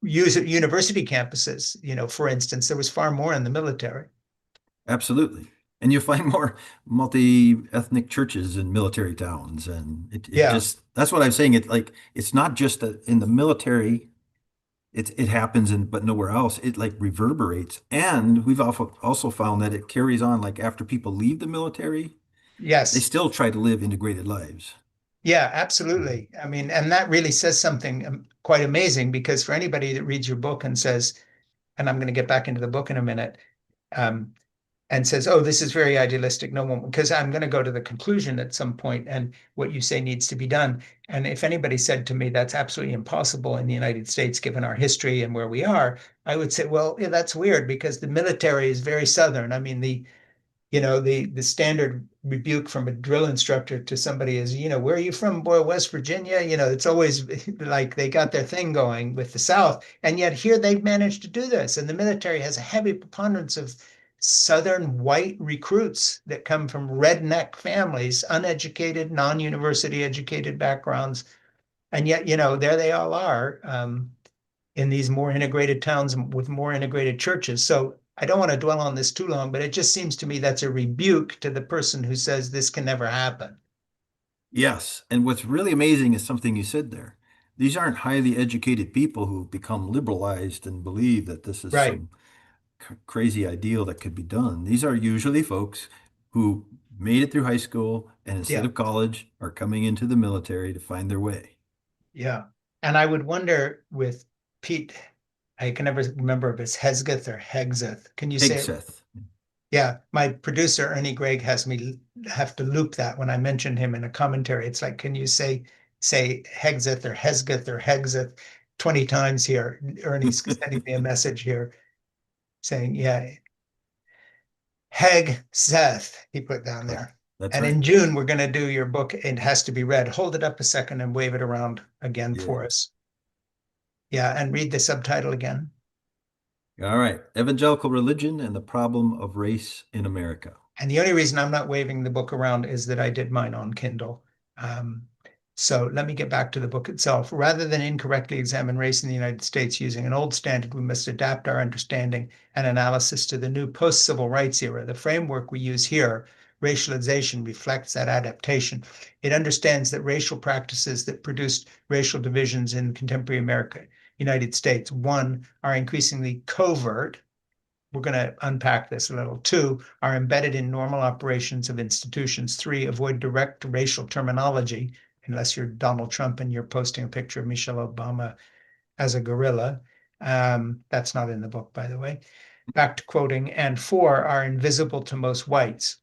use university campuses, for instance, there was far more in the military. Absolutely. And you find more multi-ethnic churches in military towns. And it Yeah. just, that's what I'm saying. It's not just that in the military, it happens but nowhere else. It like reverberates. And we've also found that it carries on like after people leave the military, they Yes. still try to live integrated lives. Yeah, Mhm. absolutely. I mean, and that really says something quite amazing because for anybody that reads your book and says, and I'm going to get back into the book in a minute, um, and says, "Oh, this is very idealistic." No one, because I'm going to go to the conclusion at some point, and what you say needs to be done. And if anybody said to me that's absolutely impossible in the United States, given our history and where we are, I would say, well, yeah, that's weird because the military is very Southern. I mean, the standard rebuke from a drill instructor to somebody is, where are you from, boy, West Virginia? It's always like they got their thing going with the South. And yet here they've managed to do this. And the military has a heavy preponderance of Southern white recruits that come from redneck families, uneducated, non-university educated backgrounds. And yet, there they all are. In these more integrated towns with more integrated churches. So I don't want to dwell on this too long, but it just seems to me that's a rebuke to the person who says this can never happen. Yes. And what's really amazing is something you said there. These aren't highly educated people who've become liberalized and believe that this is Right. some crazy ideal that could be done. These are usually folks who made it through high school and instead Yeah. of college are coming into the military to find their way. Yeah. And I would wonder with Pete, I can never remember if it's Hesgeth or Hegseth. Can you say it? Hegseth. Yeah. My producer, Ernie Gregg, has me have to loop that when I mention him in a commentary. It's like, can you say Hegseth or Hesgeth or Hegseth 20 times here? Ernie's sending me a message here saying, yeah, Heg Seth, he put down Right. there. That's And right. in June, we're going to do your book. It has to be read. Hold it up a second and wave it around again Yeah. for us. Yeah, and read the subtitle again. All right. Evangelical Religion and the Problem of Race in America. And the only reason I'm not waving the book around is that I did mine on Kindle. Um, So let me get back to the book itself. Rather than incorrectly examine race in the United States using an old standard, we must adapt our understanding and analysis to the new post-civil rights era. The framework we use here, racialization, reflects that adaptation. It understands that racial practices that produced racial divisions in contemporary America, United States, one, are increasingly covert. We're going to unpack this a little. Two, are embedded in normal operations of institutions. Three, avoid direct racial terminology, unless you're Donald Trump and you're posting a picture of Michelle Obama as a gorilla. That's not in the book, by the way. Back to quoting. And four, are invisible to most whites.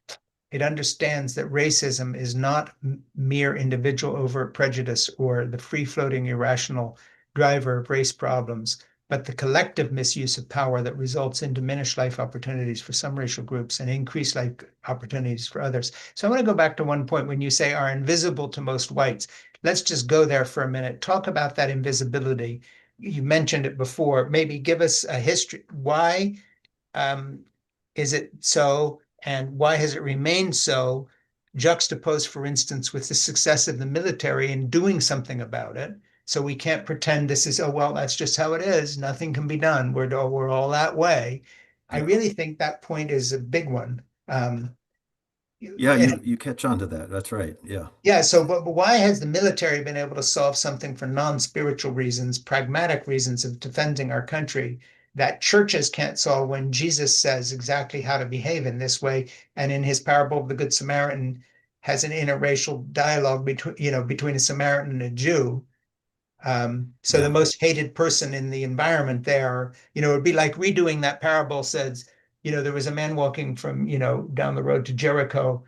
It understands that racism is not mere individual overt prejudice or the free-floating irrational driver of race problems, but the collective misuse of power that results in diminished life opportunities for some racial groups and increased life opportunities for others. So I want to go back to one point when you say are invisible to most whites. Let's just go there for a minute. Talk about that invisibility. You mentioned it before. Maybe give us a history. Why um, is it so, and why has it remained so, juxtaposed, for instance, with the success of the military in doing something about it? So we can't pretend this is, oh, well, that's just how it is. Nothing can be done. We're all that way. I Yeah. really think that point is a big one. Yeah, And you catch on to that. That's right. Yeah. yeah, so but why has the military been able to solve something for non-spiritual reasons, pragmatic reasons of defending our country that churches can't solve when Jesus says exactly how to behave in this way, and in his parable of the Good Samaritan has an interracial dialogue between a Samaritan and a Jew. So the Yeah. most hated person in the environment there, it'd be like redoing that parable says, there was a man walking from, down the road to Jericho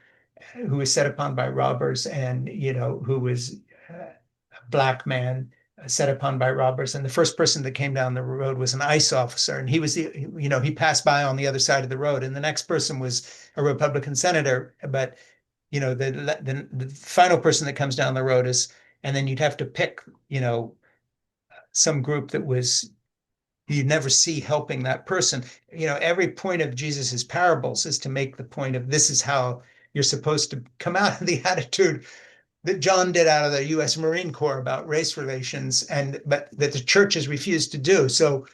who was set upon by robbers and, who was a black man set upon by robbers. And the first person that came down the road was an ICE officer. And he passed by on the other side of the road. And the next person was a Republican senator. But, the final person that comes down the road is, and then you'd have to pick, some group that was you never see helping that person. Every point of Jesus's parables is to make the point of this is how you're supposed to come out of the attitude that John did out of the U.S. Marine Corps about race relations, but that the church has refused to do. So,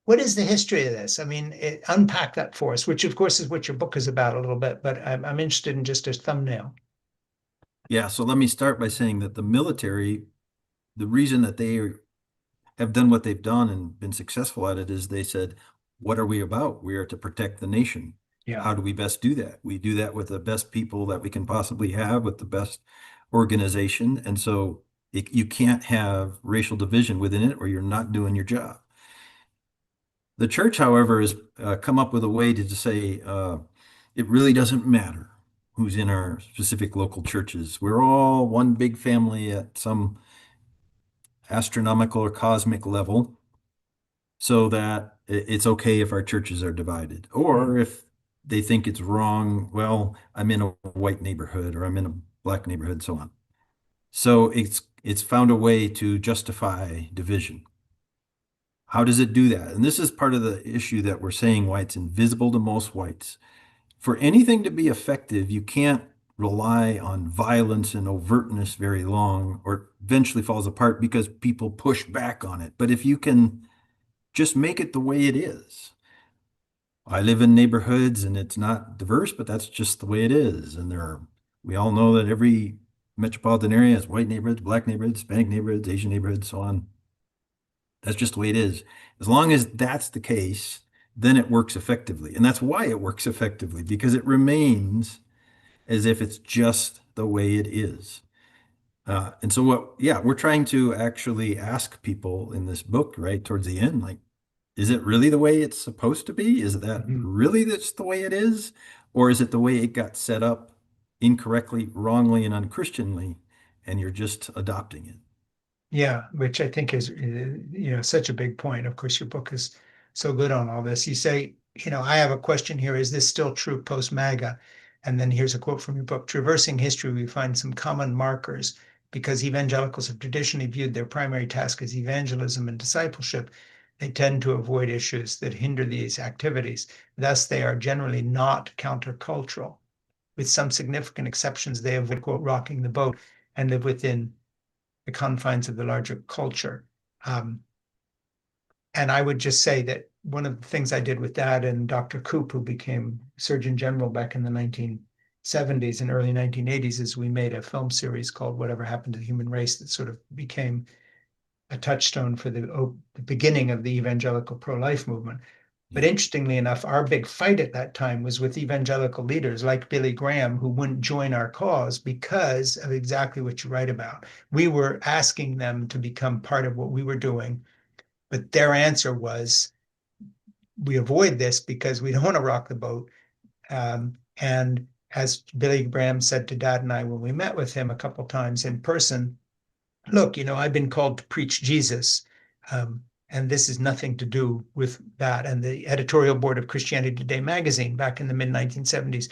what is the history of this? I mean, unpack that for us, which of course is what your book is about a little bit, but I'm interested in just a thumbnail. Yeah. So let me start by saying that the military, the reason that they have done what they've done and been successful at it is they said, what are we about? We are to protect the nation. Yeah. How do we best do that? We do that with the best people that we can possibly have, with the best organization. And so you can't have racial division within it or you're not doing your job. The church, however, has come up with a way to just say it really doesn't matter who's in our specific local churches. We're all one big family at some astronomical or cosmic level, so that it's okay if our churches are divided. Or if they think it's wrong, well, I'm in a white neighborhood or I'm in a black neighborhood, so on. So it's found a way to justify division. How does it do that? And this is part of the issue that we're saying why it's invisible to most whites. For anything to be effective, you can't rely on violence and overtness very long, or it eventually falls apart because people push back on it. But if you can just make it the way it is. I live in neighborhoods and it's not diverse, but that's just the way it is. And we all know that every metropolitan area has white neighborhoods, black neighborhoods, Hispanic neighborhoods, Asian neighborhoods, so on. That's just the way it is. As long as that's the case, then it works effectively. And that's why it works effectively, because it remains as if it's just the way it is. And so we're trying to actually ask people in this book, right, towards the end, like, is it really the way it's supposed to be? Is that Mhm. really that's the way it is? Or is it the way it got set up incorrectly, wrongly, and unchristianly, and you're just adopting it? Yeah, which I think is, such a big point. Of course, your book is so good on all this. You say, I have a question here. Is this still true post MAGA? And then here's a quote from your book. Traversing history, we find some common markers because evangelicals have traditionally viewed their primary task as evangelism and discipleship. They tend to avoid issues that hinder these activities. Thus, they are generally not countercultural. With some significant exceptions, they avoid, quote, rocking the boat and live within the confines of the larger culture. Um, and I would just say that one of the things I did with that and Dr. Koop, who became Surgeon General back in the 1970s and early 1980s, is we made a film series called Whatever Happened to the Human Race that sort of became a touchstone for the beginning of the evangelical pro-life movement. But Yeah. interestingly enough, our big fight at that time was with evangelical leaders like Billy Graham, who wouldn't join our cause because of exactly what you write about. We were asking them to become part of what we were doing, but their answer was, we avoid this because we don't want to rock the boat. And as Billy Graham said to Dad and I when we met with him a couple times in person, look, I've been called to preach Jesus. And this is nothing to do with that. And the editorial board of Christianity Today magazine back in the mid 1970s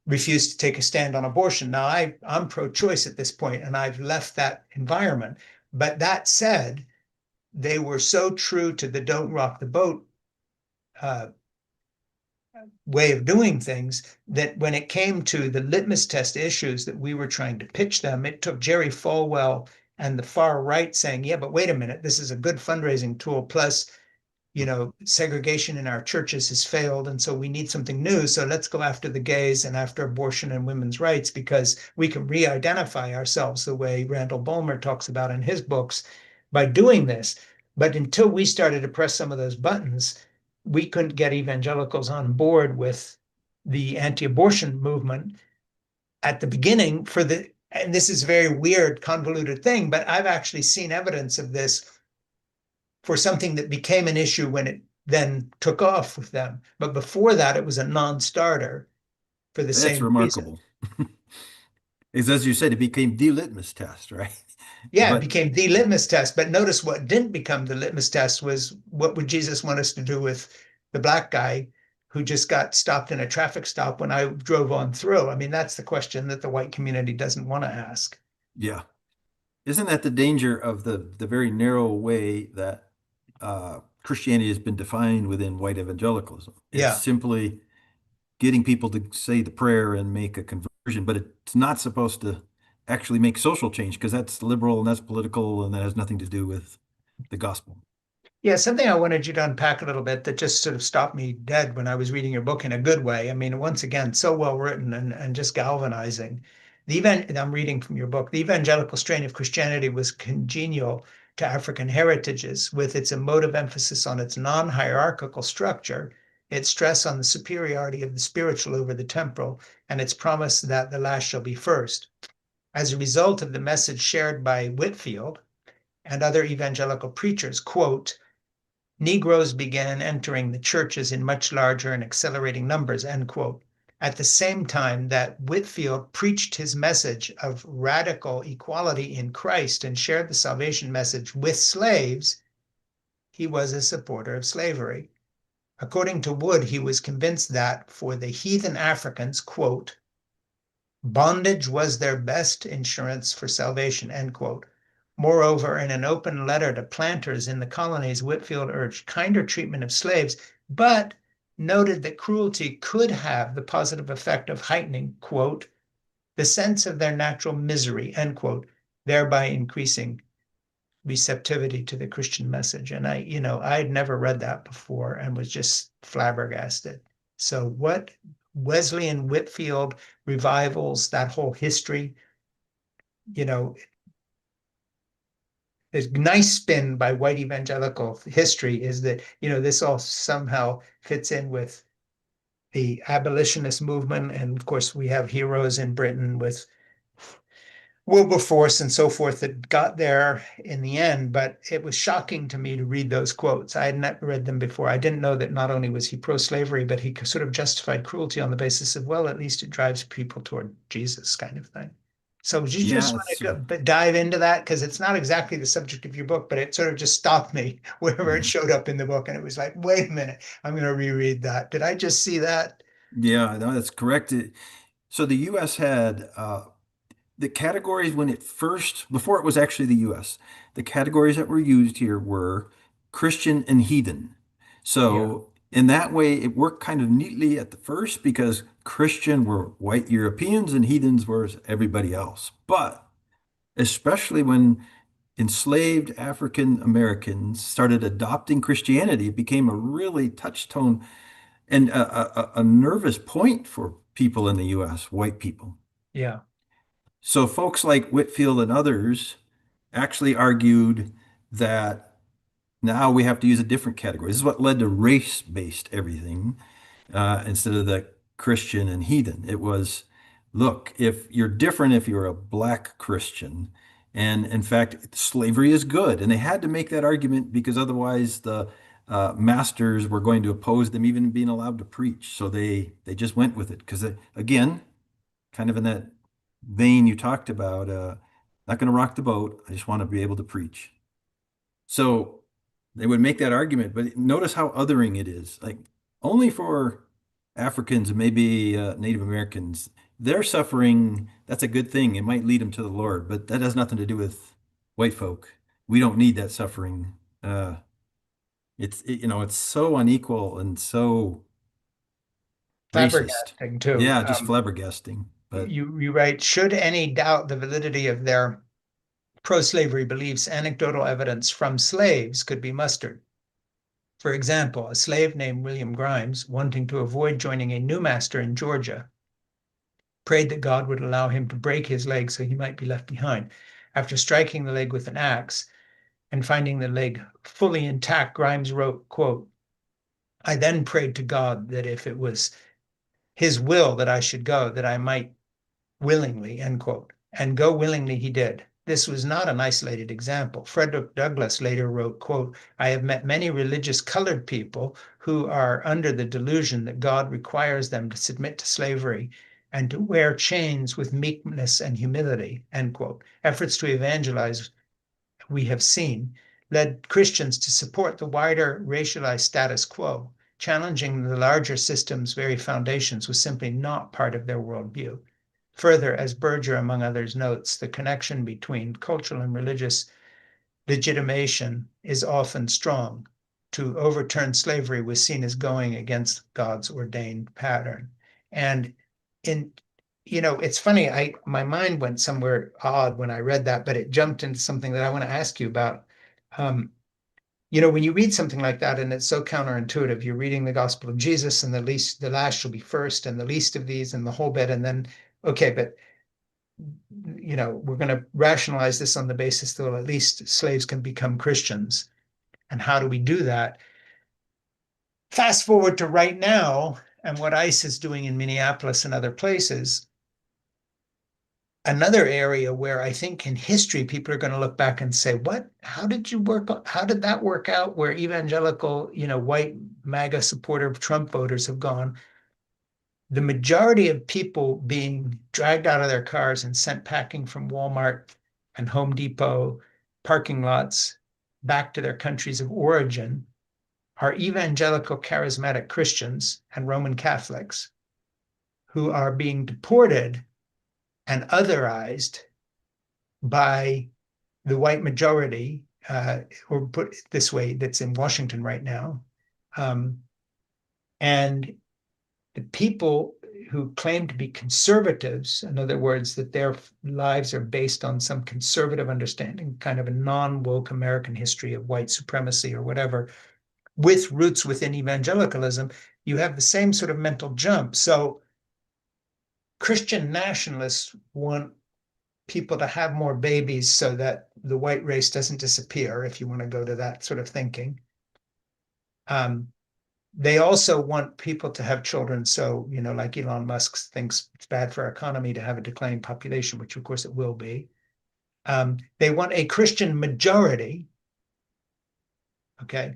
refused to take a stand on abortion. Now, I'm pro choice at this point, and I've left that environment. But that said, they were so true to the don't rock the boat uh, way of doing things that when it came to the litmus test issues that we were trying to pitch them, it took Jerry Falwell and the far right saying, yeah, but wait a minute, this is a good fundraising tool. Plus, segregation in our churches has failed. And so we need something new. So let's go after the gays and after abortion and women's rights because we can re identify ourselves the way Randall Bulmer talks about in his books by doing this. But until we started to press some of those buttons, we couldn't get evangelicals on board with the anti abortion movement at the beginning and this is a very weird, convoluted thing, but I've actually seen evidence of this for something that became an issue when it then took off with them. But before that, it was a non-starter for the That's same reason. remarkable. Is as you said, it became the litmus test, right? Yeah, it But became the litmus test. But notice what didn't become the litmus test was, what would Jesus want us to do with the black guy who just got stopped in a traffic stop when I drove on through? I mean, that's the question that the white community doesn't want to ask. yeah, isn't that the danger of the very narrow way that Christianity has been defined within white evangelicalism? It's Yeah. simply getting people to say the prayer and make a conversion, but it's not supposed to actually make social change because that's liberal and that's political and that has nothing to do with the gospel. Yeah, something I wanted you to unpack a little bit that just sort of stopped me dead when I was reading your book in a good way. I mean, once again, so well written and just galvanizing. I'm reading from your book, the evangelical strain of Christianity was congenial to African heritages, with its emotive emphasis on its non-hierarchical structure, its stress on the superiority of the spiritual over the temporal, and its promise that the last shall be first. As a result of the message shared by Whitefield and other evangelical preachers, quote, Negroes began entering the churches in much larger and accelerating numbers, end quote. At the same time that Whitefield preached his message of radical equality in Christ and shared the salvation message with slaves, he was a supporter of slavery. According to Wood, he was convinced that for the heathen Africans, quote, bondage was their best insurance for salvation, end quote. Moreover, in an open letter to planters in the colonies, Whitefield urged kinder treatment of slaves, but noted that cruelty could have the positive effect of heightening, quote, the sense of their natural misery, end quote, thereby increasing receptivity to the Christian message. And I had never read that before and was just flabbergasted. So what Wesleyan Whitefield revivals, that whole history, you know, there's nice spin by white evangelical history is that, this all somehow fits in with the abolitionist movement. And of course, we have heroes in Britain with Wilberforce and so forth that got there in the end, but it was shocking to me to read those quotes. I had not read them before. I didn't know that not only was he pro-slavery, but he sort of justified cruelty on the basis of, well, at least it drives people toward Jesus kind of thing. So did you just Yeah, want to dive into that? Because it's not exactly the subject of your book, but it sort of just stopped me wherever it showed up in the book. And it was like, wait a minute, I'm going to reread that. Did I just see that? yeah, no, that's correct. So the U.S. had the categories when it first, before it was actually the US, the categories that were used here were Christian and heathen. Yeah. So in that way, it worked kind of neatly at the first because Christian were white Europeans and heathens were everybody else. But especially when enslaved African Americans started adopting Christianity, it became a really touchstone and a nervous point for people in the US, white people. Yeah. So folks like Whitfield and others actually argued that now we have to use a different category. This is what led to race-based everything instead of the Christian and heathen. It was, look, if you're different, if you're a black Christian, and in fact, slavery is good. And they had to make that argument because otherwise the masters were going to oppose them even being allowed to preach. So they just went with it because, again, kind of in that vein you talked about, not going to rock the boat. I just want to be able to preach. So they would make that argument, but notice how othering it is. Like only for Africans and maybe Native Americans, their suffering, that's a good thing. It might lead them to the Lord, but that has nothing to do with white folk. We don't need that suffering. It's so unequal and so racist. Flabbergasting too. Yeah, just flabbergasting. But You write, should any doubt the validity of their pro-slavery beliefs, anecdotal evidence from slaves could be mustered. For example, a slave named William Grimes, wanting to avoid joining a new master in Georgia, prayed that God would allow him to break his leg so he might be left behind. After striking the leg with an axe and finding the leg fully intact, Grimes wrote, quote, I then prayed to God that if it was his will that I should go, that I might willingly, end quote. And go willingly he did. This was not an isolated example. Frederick Douglass later wrote, quote, I have met many religious colored people who are under the delusion that God requires them to submit to slavery and to wear chains with meekness and humility, end quote. Efforts to evangelize, we have seen, led Christians to support the wider racialized status quo. Challenging the larger system's very foundations was simply not part of their worldview. Further, as Berger, among others, notes, the connection between cultural and religious legitimation is often strong. To overturn slavery was seen as going against God's ordained pattern. And in it's funny, my mind went somewhere odd when I read that, but it jumped into something that I want to ask you about. Um, when you read something like that and it's so counterintuitive, you're reading the gospel of Jesus and the last shall be first and the least of these and the whole bit. And then, okay, but we're going to rationalize this on the basis that at least slaves can become Christians. And how do we do that? Fast forward to right now and what ICE is doing in Minneapolis and other places. Another area where I think in history people are going to look back and say, what, how did that work out where evangelical, white MAGA supportive Trump voters have gone? The majority of people being dragged out of their cars and sent packing from Walmart and Home Depot parking lots back to their countries of origin are evangelical charismatic Christians and Roman Catholics who are being deported and otherized by the white majority, or put it this way, that's in Washington right now. And the people who claim to be conservatives, in other words, that their lives are based on some conservative understanding, kind of a non-woke American history of white supremacy or whatever, with roots within evangelicalism, you have the same sort of mental jump. So Christian nationalists want people to have more babies so that the white race doesn't disappear, if you want to go to that sort of thinking. They also want people to have children. So, like Elon Musk thinks it's bad for our economy to have a declining population, which of course it will be. They want a Christian majority. Okay.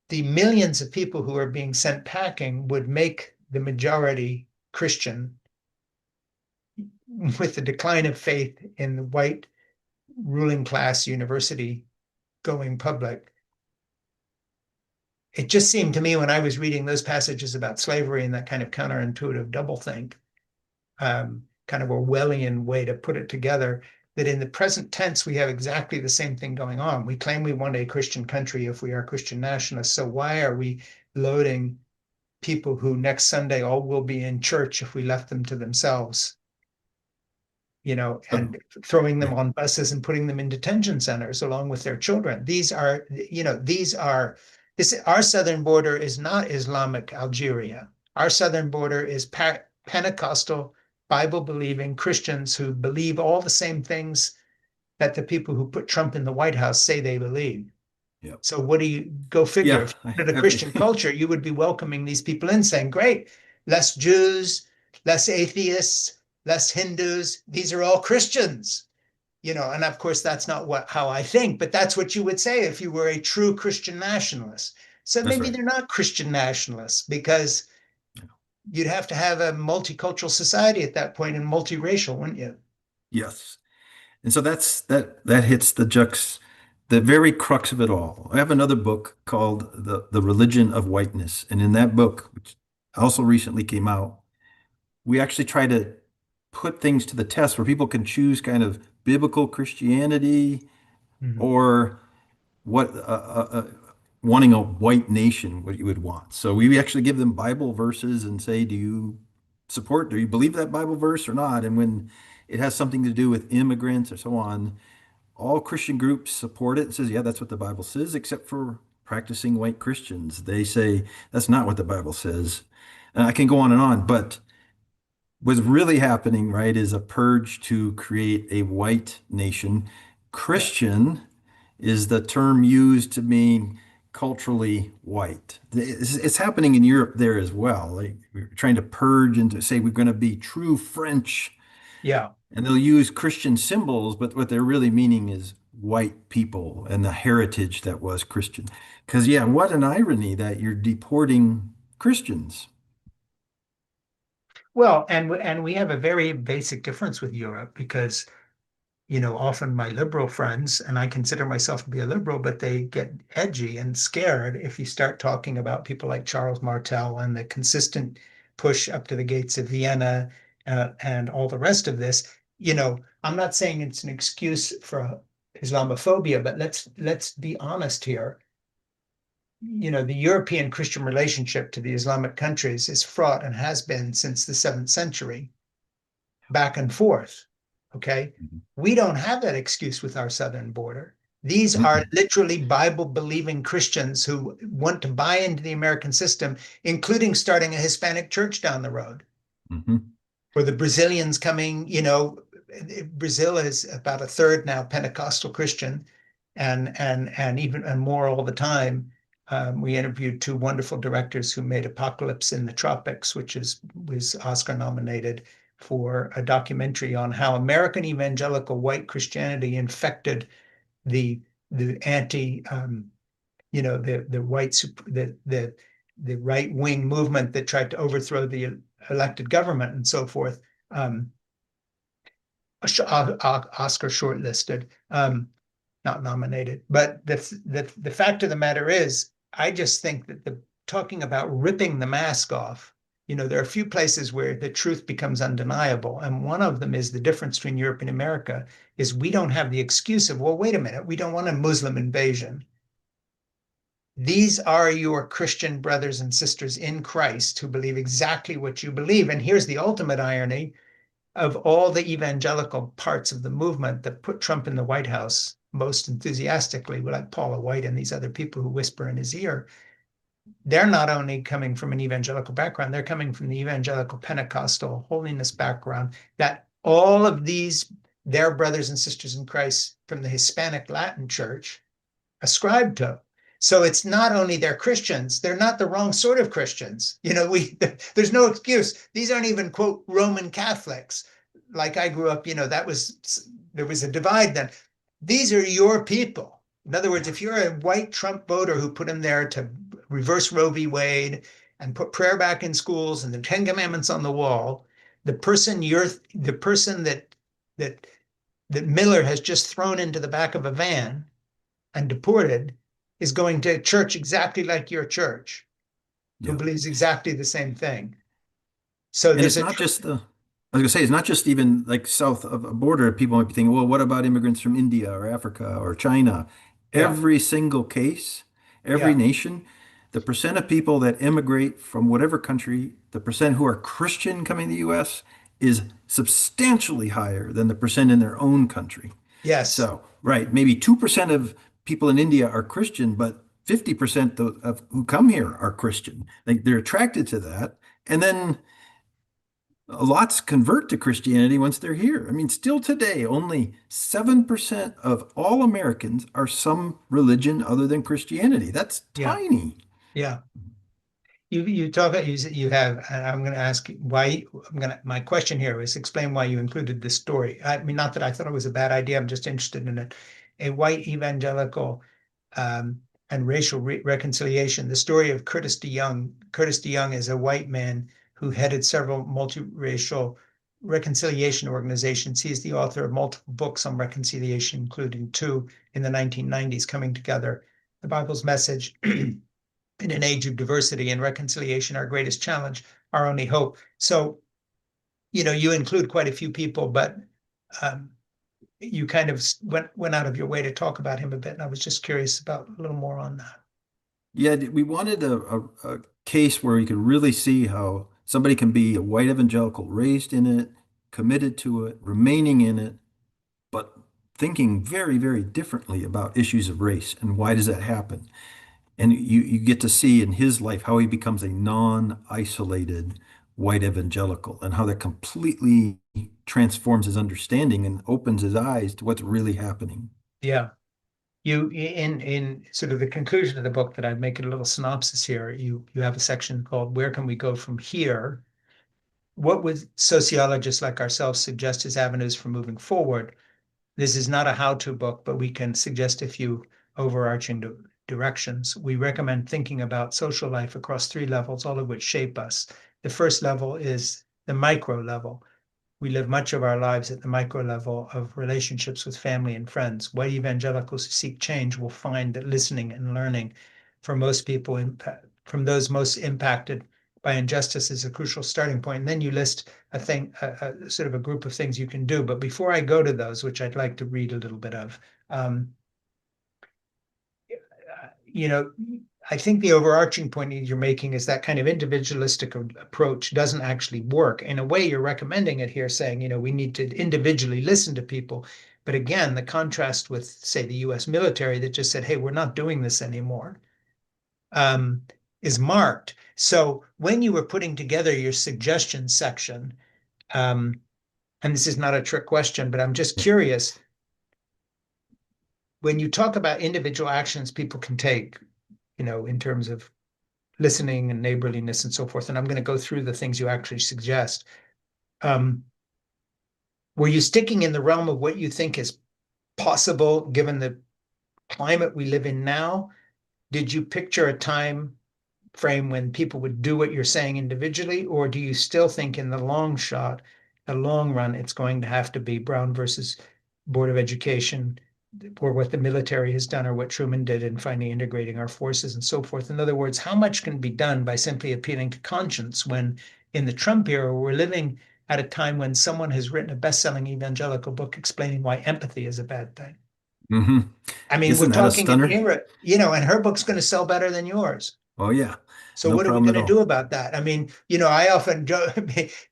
The millions of people who are being sent packing would make the majority Christian with the decline of faith in the white ruling class university going public. It just seemed to me when I was reading those passages about slavery and that kind of counterintuitive doublethink, kind of Orwellian way to put it together, that in the present tense, we have exactly the same thing going on. We claim we want a Christian country if we are Christian nationalists. So why are we loading people who next Sunday all will be in church if we left them to themselves? and throwing them on buses and putting them in detention centers along with their children. Our southern border is not Islamic Algeria. Our southern border is Pentecostal, Bible believing Christians who believe all the same things that the people who put Trump in the White House say they believe. Yeah. So what do you go figure? Yeah. If you had a Christian culture, you would be welcoming these people in, saying, "Great, less Jews, less atheists, less Hindus. These are all Christians." And of course, that's not how I think, but that's what you would say if you were a true Christian nationalist. So That's maybe right. they're not Christian nationalists because you'd have to have a multicultural society at that point and multiracial, wouldn't you? Yes. And so that hits the very crux of it all. I have another book called The Religion of Whiteness. And in that book, which also recently came out, we actually try to put things to the test where people can choose kind of biblical Christianity Mhm. or what wanting a white nation, what you would want. So we actually give them Bible verses and say, do you believe that Bible verse or not? And when it has something to do with immigrants or so on, all Christian groups support it and says, yeah, that's what the Bible says, except for practicing white Christians. They say that's not what the Bible says. And I can go on and on, but what's really happening, right, is a purge to create a white nation. Yeah. Christian is the term used to mean culturally white. It's happening in Europe there as well. Like we're trying to purge and to say we're going to be true French, Yeah. and they'll use Christian symbols, but what they're really meaning is white people and the heritage that was Christian. Because, yeah, what an irony that you're deporting Christians. Well, and we have a very basic difference with Europe because often my liberal friends, and I consider myself to be a liberal, but they get edgy and scared if you start talking about people like Charles Martel and the consistent push up to the gates of Vienna, and all the rest of this. I'm not saying it's an excuse for Islamophobia, but let's be honest here. The European Christian relationship to the Islamic countries is fraught and has been since the 7th century, back and forth. Okay. Mhm. We don't have that excuse with our southern border. These are Mm-mm. literally Bible believing Christians who want to buy into the American system, including starting a Hispanic church down the road. Mhm. Or the Brazilians coming, Brazil is about a third now Pentecostal Christian, and even and more all the time. We interviewed two wonderful directors who made Apocalypse in the Tropics, which was Oscar nominated for a documentary on how American evangelical white Christianity infected the the anti the white the right wing movement that tried to overthrow the elected government and so forth. Um, Oscar shortlisted, not nominated. But the fact of the matter is, I just think that the talking about ripping the mask off. There are a few places where the truth becomes undeniable, and one of them is the difference between Europe and America is we don't have the excuse of, well, wait a minute, we don't want a Muslim invasion. These are your Christian brothers and sisters in Christ who believe exactly what you believe. And here's the ultimate irony of all the evangelical parts of the movement that put Trump in the White House most enthusiastically, like Paula White and these other people who whisper in his ear. They're not only coming from an evangelical background, they're coming from the evangelical Pentecostal holiness background that all of these, their brothers and sisters in Christ from the Hispanic Latin church ascribe to. So it's not only they're Christians, they're not the wrong sort of Christians. There's no excuse. These aren't even, quote, Roman Catholics. Like I grew up, there was a divide then. These are your people. In other words, if you're a white Trump voter who put him there to reverse Roe v. Wade and put prayer back in schools and the Ten Commandments on the wall, the person that that Miller has just thrown into the back of a van and deported is going to church exactly like your church, who Yeah. believes exactly the same thing. So And there's it's not just I was gonna say, it's not just even like south of a border. People might be thinking, well, what about immigrants from India or Africa or China? yeah, Every single case, every yeah, nation, the percent of people that immigrate from whatever country, the percent who are Christian coming to the US, is substantially higher than the percent in their own country. Yes. So, right, maybe 2% of people in India are Christian, but 50% of who come here are Christian. Like they're attracted to that. And then lots convert to Christianity once they're here. I mean, still today, only 7% of all Americans are some religion other than Christianity. That's Yeah. tiny. Yeah. You talk you have, and I'm going to ask you why. My question here is explain why you included this story. I mean, not that I thought it was a bad idea. I'm just interested in it. A white evangelical um, and racial reconciliation. The story of Curtis DeYoung. Curtis DeYoung is a white man who headed several multiracial reconciliation organizations. He is the author of multiple books on reconciliation, including two in the 1990s, Coming Together, the Bible's Message. In an age of diversity and reconciliation, our greatest challenge, our only hope. So, you include quite a few people, but um, you kind of went out of your way to talk about him a bit. And I was just curious about a little more on that. Yeah, we wanted a case where you could really see how somebody can be a white evangelical, raised in it, committed to it, remaining in it, but thinking very, very differently about issues of race and why does that happen? And you get to see in his life how he becomes a non-isolated white evangelical and how that completely transforms his understanding and opens his eyes to what's really happening. Yeah. You in sort of the conclusion of the book that I'd make it a little synopsis here, you have a section called Where Can We Go From Here? What would sociologists like ourselves suggest as avenues for moving forward? This is not a how-to book, but we can suggest a few overarching directions. We recommend thinking about social life across three levels, all of which shape us. The first level is the micro level. We live much of our lives at the micro level of relationships with family and friends. White evangelicals who seek change will find that listening and learning for most people, from those most impacted by injustice, is a crucial starting point. And then you list sort of a group of things you can do. But before I go to those, which I'd like to read a little bit of, um, you know, I think the overarching point you're making is that kind of individualistic approach doesn't actually work. In a way, you're recommending it here, saying, we need to individually listen to people. But again, the contrast with, say, the US military that just said, hey, we're not doing this anymore, um, is marked. So when you were putting together your suggestion section, um, and this is not a trick question, but I'm just Yeah. curious, when you talk about individual actions people can take, in terms of listening and neighborliness and so forth. And I'm going to go through the things you actually suggest. Um, were you sticking in the realm of what you think is possible given the climate we live in now? Did you picture a time frame when people would do what you're saying individually, or do you still think in the long shot, the long run, it's going to have to be Brown versus Board of Education, or what the military has done, or what Truman did in finally integrating our forces and so forth? In other words, how much can be done by simply appealing to conscience when in the Trump era, we're living at a time when someone has written a best-selling evangelical book explaining why empathy is a bad thing? Hmm. I mean, we're Isn't that a talking an stunner? era, and her book's going to sell better than yours. Oh, yeah. So No what are we problem going at to do all. about that? I mean, I often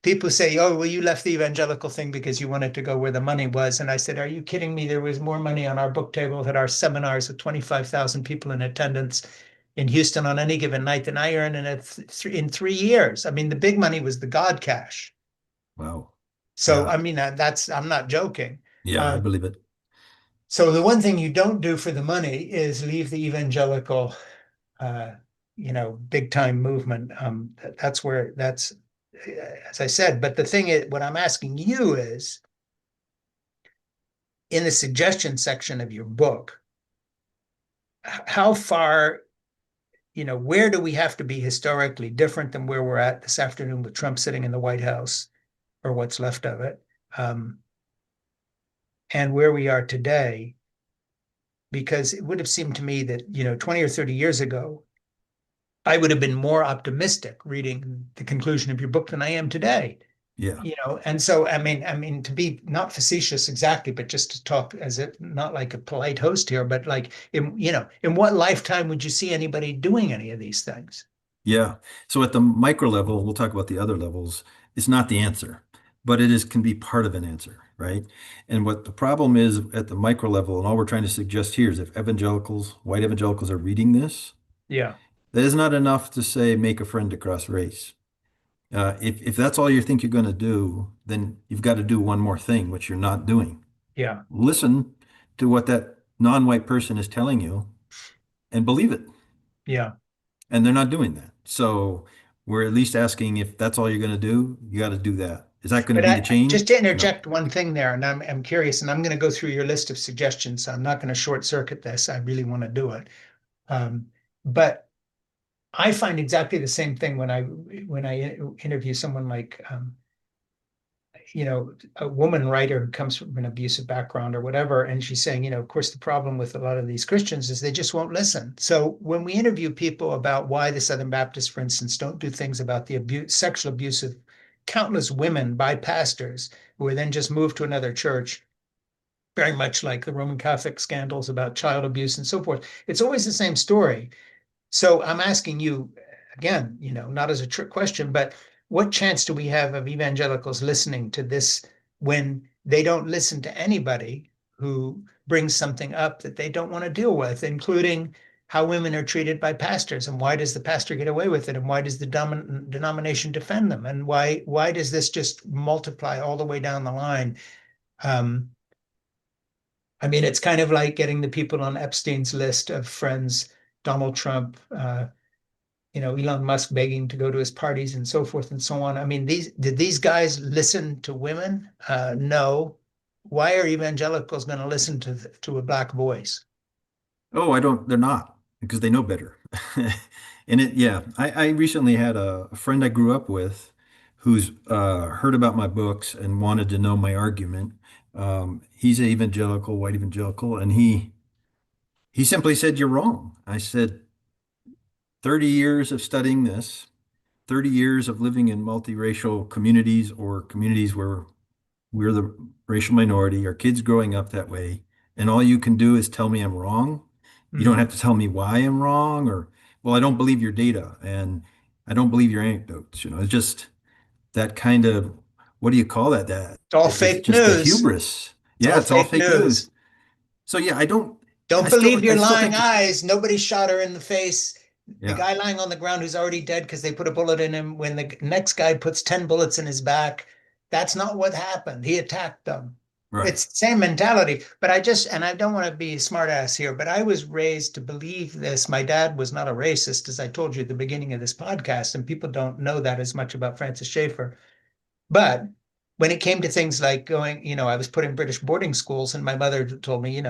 people say, "Oh, well, you left the evangelical thing because you wanted to go where the money was." And I said, "Are you kidding me? There was more money on our book table at our seminars with 25,000 people in attendance in Houston on any given night than I earned in 3 years. I mean, the big money was the God cash. Wow. So, Yeah. I mean, I'm not joking. Yeah, I Uh, believe it. so the one thing you don't do for the money is leave the evangelical uh, big time movement. That's where that's, as I said. But the thing is, what I'm asking you is in the suggestion section of your book, how far, where do we have to be historically different than where we're at this afternoon with Trump sitting in the White House or what's left of it, um, and where we are today? Because it would have seemed to me that, 20 or 30 years ago, I would have been more optimistic reading the conclusion of your book than I am today. Yeah. And so I mean to be not facetious exactly, but just to talk as it not like a polite host here, but like in what lifetime would you see anybody doing any of these things? Yeah. So at the micro level, we'll talk about the other levels. It's not the answer. but it is can be part of an answer, right? And what the problem is at the micro level, and all we're trying to suggest here is if evangelicals, white evangelicals are reading this, Yeah, that is not enough to say make a friend across race. If that's all you think you're going to do, then you've got to do one more thing, which you're not doing. yeah, Listen to what that non-white person is telling you and believe it. yeah. And they're not doing that. So we're at least asking if that's all you're going to do, you got to do that. Is that going to But be the just change? to No. interject one thing there, and I'm curious, and I'm going to go through your list of suggestions. So I'm not going to short circuit this. I really want to do it. But I find exactly the same thing when I interview someone like a woman writer who comes from an abusive background or whatever, and she's saying, of course, the problem with a lot of these Christians is they just won't listen. So when we interview people about why the Southern Baptists, for instance, don't do things about the sexual abuse of countless women by pastors who are then just moved to another church, very much like the Roman Catholic scandals about child abuse and so forth, it's always the same story. So I'm asking you again, not as a trick question, but what chance do we have of evangelicals listening to this when they don't listen to anybody who brings something up that they don't want to deal with, including how women are treated by pastors and why does the pastor get away with it and why does the denomination defend them and why does this just multiply all the way down the line? Um, I mean, it's kind of like getting the people on Epstein's list of friends, Donald Trump, Elon Musk begging to go to his parties and so forth and so on. I mean, did these guys listen to women? No. Why are evangelicals going to listen to a black voice? Oh, I don't, they're not because they know better. And yeah, I recently had a friend I grew up with who's heard about my books and wanted to know my argument. He's an evangelical, white evangelical, and he simply said, "You're wrong." I said, 30 years of studying this, 30 years of living in multiracial communities or communities where we're the racial minority, our kids growing up that way, and all you can do is tell me I'm wrong. You don't Mhm. have to tell me why I'm wrong or, well, I don't believe your data and I don't believe your anecdotes. It's just that kind of, what do you call that? That It's all is fake just the news. hubris. It's Yeah, all it's all fake fake news. news. So yeah, Don't believe I your still lying think, eyes. Nobody shot her in the face. The yeah, guy lying on the ground who's already dead because they put a bullet in him, when the next guy puts 10 bullets in his back, that's not what happened. He attacked them. right. It's the same mentality. But and I don't want to be a smartass here, but I was raised to believe this. My dad was not a racist, as I told you at the beginning of this podcast, and people don't know that as much about Francis Schaeffer. But when it came to things like going, I was put in British boarding schools, and my mother told me,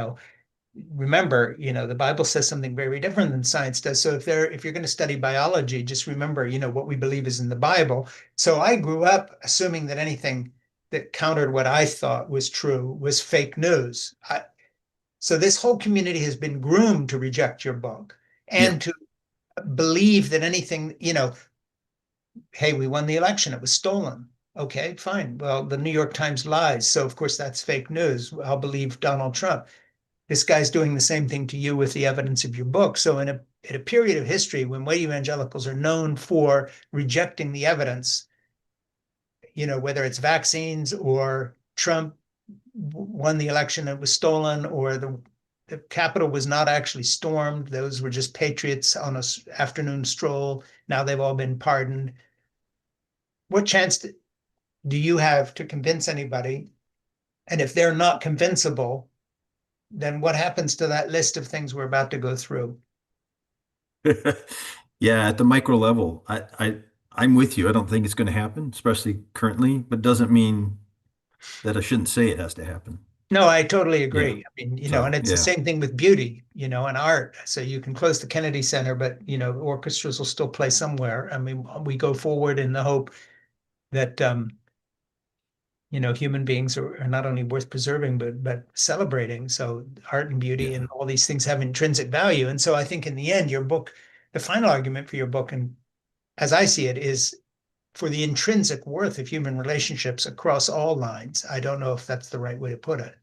remember, the Bible says something very different than science does. So if you're going to study biology, just remember, what we believe is in the Bible. So I grew up assuming that anything that countered what I thought was true was fake news. So this whole community has been groomed to reject your book Yeah. and to believe that anything, hey, we won the election, it was stolen. Okay, fine. Well, the New York Times lies. So of course that's fake news. I'll believe Donald Trump. This guy's doing the same thing to you with the evidence of your book. So in a period of history when white evangelicals are known for rejecting the evidence, whether it's vaccines or Trump won the election, it was stolen, or the Capitol was not actually stormed. Those were just patriots on an afternoon stroll. Now they've all been pardoned. What chance do you have to convince anybody? And if they're not convincible, then what happens to that list of things we're about to go through? Yeah, at the micro level, I'm with you. I don't think it's going to happen, especially currently, but doesn't mean that I shouldn't say it has to happen. No, I totally Yeah. agree. I mean, and So, it's the yeah. same thing with beauty, and art. So you can close the Kennedy Center, but orchestras will still play somewhere. I mean, we go forward in the hope that human beings are not only worth preserving, but celebrating. So art and beauty Yeah. and all these things have intrinsic value. And so I think in the end, your book, the final argument for your book, and as I see it, is for the intrinsic worth of human relationships across all lines. I don't know if that's the right way to put it.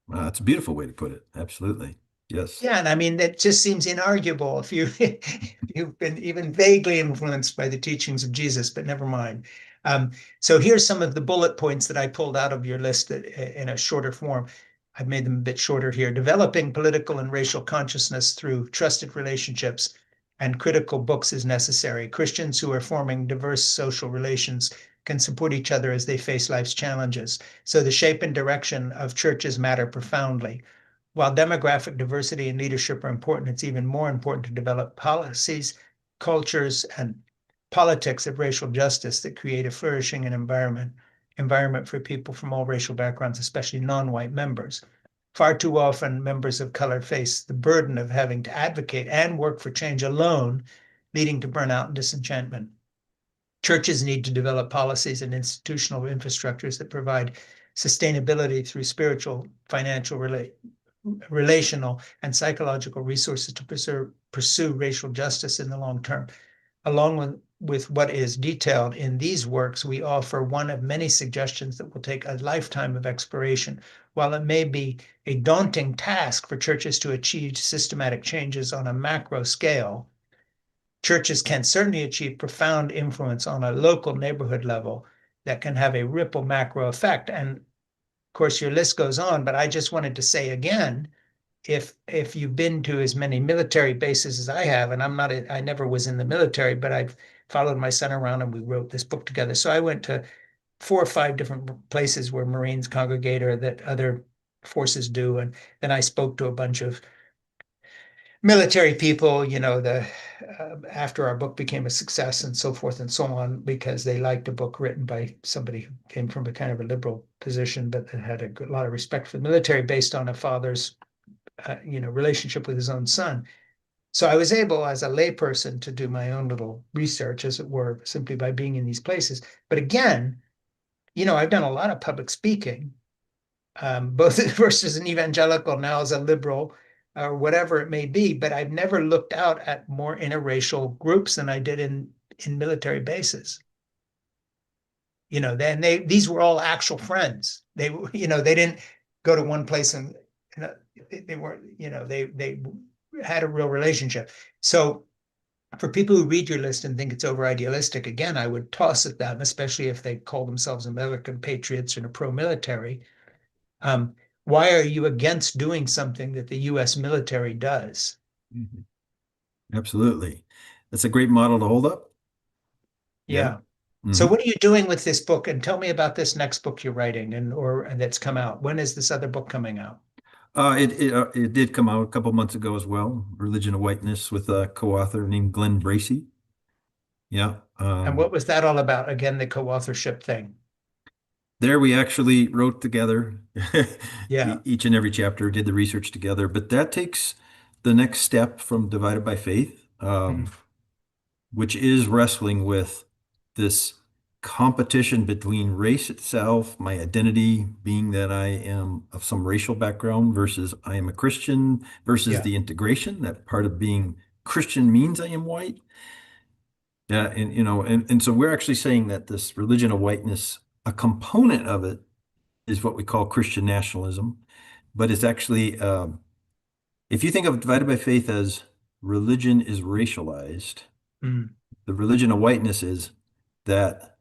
That's a beautiful way to put it. Absolutely. Yes. Yeah, and I mean that just seems inarguable if you've been even vaguely influenced by the teachings of Jesus, but never mind. Um, so here's some of the bullet points that I pulled out of your list that, in a shorter form. I've made them a bit shorter here. Developing political and racial consciousness through trusted relationships and critical books is necessary. Christians who are forming diverse social relations can support each other as they face life's challenges. So the shape and direction of churches matter profoundly. While demographic diversity and leadership are important, it's even more important to develop policies, cultures, and politics of racial justice that create a flourishing environment for people from all racial backgrounds, especially non-white members. Far too often, members of color face the burden of having to advocate and work for change alone, leading to burnout and disenchantment. Churches need to develop policies and institutional infrastructures that provide sustainability through spiritual, financial, relational, and psychological resources to pursue racial justice in the long term. Along with what is detailed in these works, we offer one of many suggestions that will take a lifetime of exploration. While it may be a daunting task for churches to achieve systematic changes on a macro scale, churches can certainly achieve profound influence on a local neighborhood level that can have a ripple macro effect. And of course, your list goes on, but I just wanted to say again, if you've been to as many military bases as I have, and I never was in the military, but I've followed my son around and we wrote this book together. So I went to 4 or 5 different places where Marines congregate or that other forces do. And then I spoke to a bunch of military people, after our book became a success and so forth and so on, because they liked a book written by somebody who came from a kind of a liberal position, but that had a lot of respect for the military based on a father's relationship with his own son. So I was able, as a layperson, to do my own little research, as it were, simply by being in these places. But again, I've done a lot of public speaking, both first as an evangelical, now as a liberal, or whatever it may be. But I've never looked out at more interracial groups than I did in military bases. Then these were all actual friends. They didn't go to one place and they weren't, they had a real relationship. So for people who read your list and think it's over idealistic, again, I would toss at them, especially if they call themselves American patriots and are pro-military. Um, why are you against doing something that the US military does? Mhm. Absolutely. That's a great model to hold up. Yeah. Yeah. So Hmm. what are you doing with this book? And tell me about this next book you're writing and that's come out. When is this other book coming out? It did come out a couple months ago as well. Religion of Whiteness with a co-author named Glenn Bracey. Yeah. And what was that all about? Again, the co-authorship thing. There we actually wrote together Yeah. each and every chapter, did the research together. But that takes the next step from Divided by Faith, Mm, which is wrestling with this competition between race itself, my identity being that I am of some racial background versus I am a Christian versus yeah. the integration, that part of being Christian means I am white. Yeah, and so we're actually saying that this religion of whiteness, a component of it is what we call Christian nationalism, but it's actually if you think of Divided by Faith as religion is racialized, Mm, the religion of whiteness is that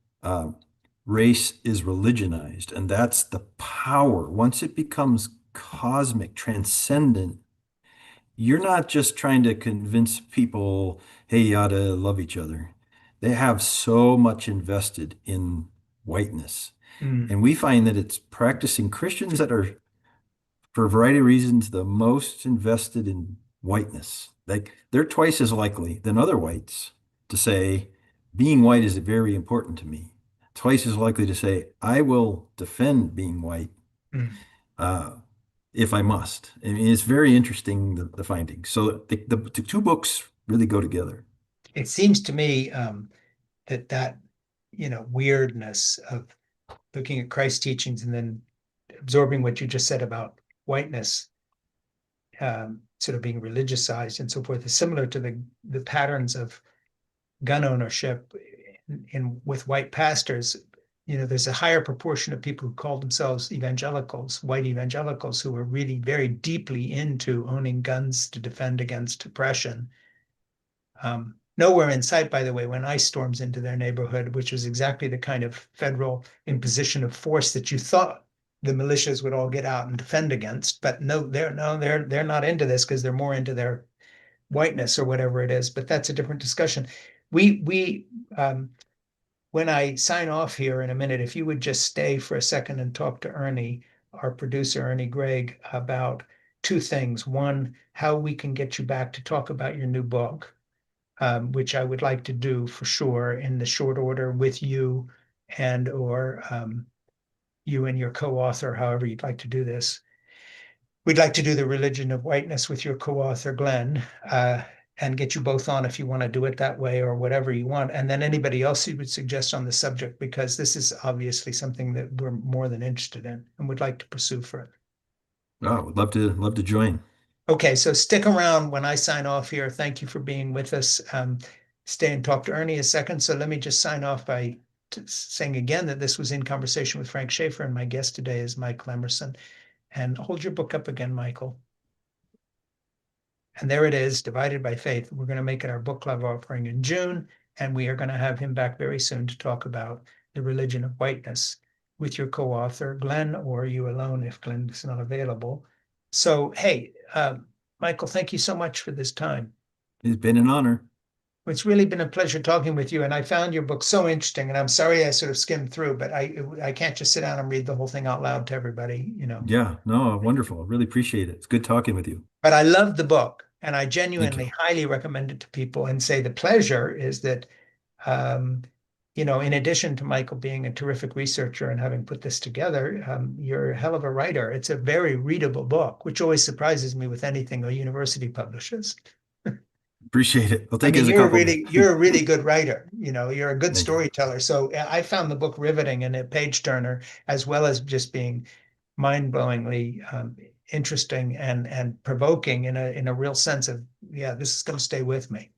race is religionized, and that's the power. Once it becomes cosmic, transcendent, you're not just trying to convince people, hey, you ought to love each other. They have so much invested in whiteness. mm, And we find that it's practicing Christians that are, for a variety of reasons, the most invested in whiteness. Like they're twice as likely than other whites to say, being white is very important to me. Twice as likely to say, I will defend being white mm. uh, if I must. I mean, it's very interesting, the findings. So the two books really go together. It seems to me that weirdness of looking at Christ's teachings and then absorbing what you just said about whiteness, sort of being religiousized and so forth, is similar to the patterns of gun ownership with white pastors. There's a higher proportion of people who call themselves evangelicals, white evangelicals, who are really very deeply into owning guns to defend against oppression. Nowhere in sight, by the way, when ICE storms into their neighborhood, which was exactly the kind of federal imposition of force that you thought the militias would all get out and defend against. But they're not into this because they're more into their whiteness or whatever it is. But that's a different discussion. We when I sign off here in a minute, if you would just stay for a second and talk to Ernie, our producer, Ernie Gregg, about two things. One, how we can get you back to talk about your new book, which I would like to do for sure in the short order with you and or you and your co-author, however you'd like to do this. We'd like to do the religion of whiteness with your co-author, Glenn, and get you both on if you want to do it that way or whatever you want. And then anybody else you would suggest on the subject, because this is obviously something that we're more than interested in and would like to pursue further. Oh, would love to join. Okay, so stick around when I sign off here. Thank you for being with us. Stay and talk to Ernie a second. So let me just sign off by saying again that this was In Conversation with Frank Schaeffer, and my guest today is Michael Emerson. And hold your book up again, Michael. And there it is, Divided by Faith. We're going to make it our book club offering in June, and we are going to have him back very soon to talk about the religion of whiteness with your co-author, Glenn, or you alone if Glenn is not available. So, hey, Michael, thank you so much for this time. It's been an honor. It's really been a pleasure talking with you, and I found your book so interesting. And I'm sorry I sort of skimmed through, but I can't just sit down and read the whole thing out loud to everybody, you know. Yeah, no, wonderful. Really appreciate it. It's good talking with you. But I love the book, and I Thank you. genuinely highly recommend it to people. And say the pleasure is that, um, in addition to Michael being a terrific researcher and having put this together, you're a hell of a writer. It's a very readable book, which always surprises me with anything a university publishes. Appreciate it. I'll I take it mean, as a compliment. you're a really good writer. You're a good Thank you. storyteller. So I found the book riveting and a page turner, as well as just being mind-blowingly interesting and provoking in a real sense of, yeah, this is going to stay with me.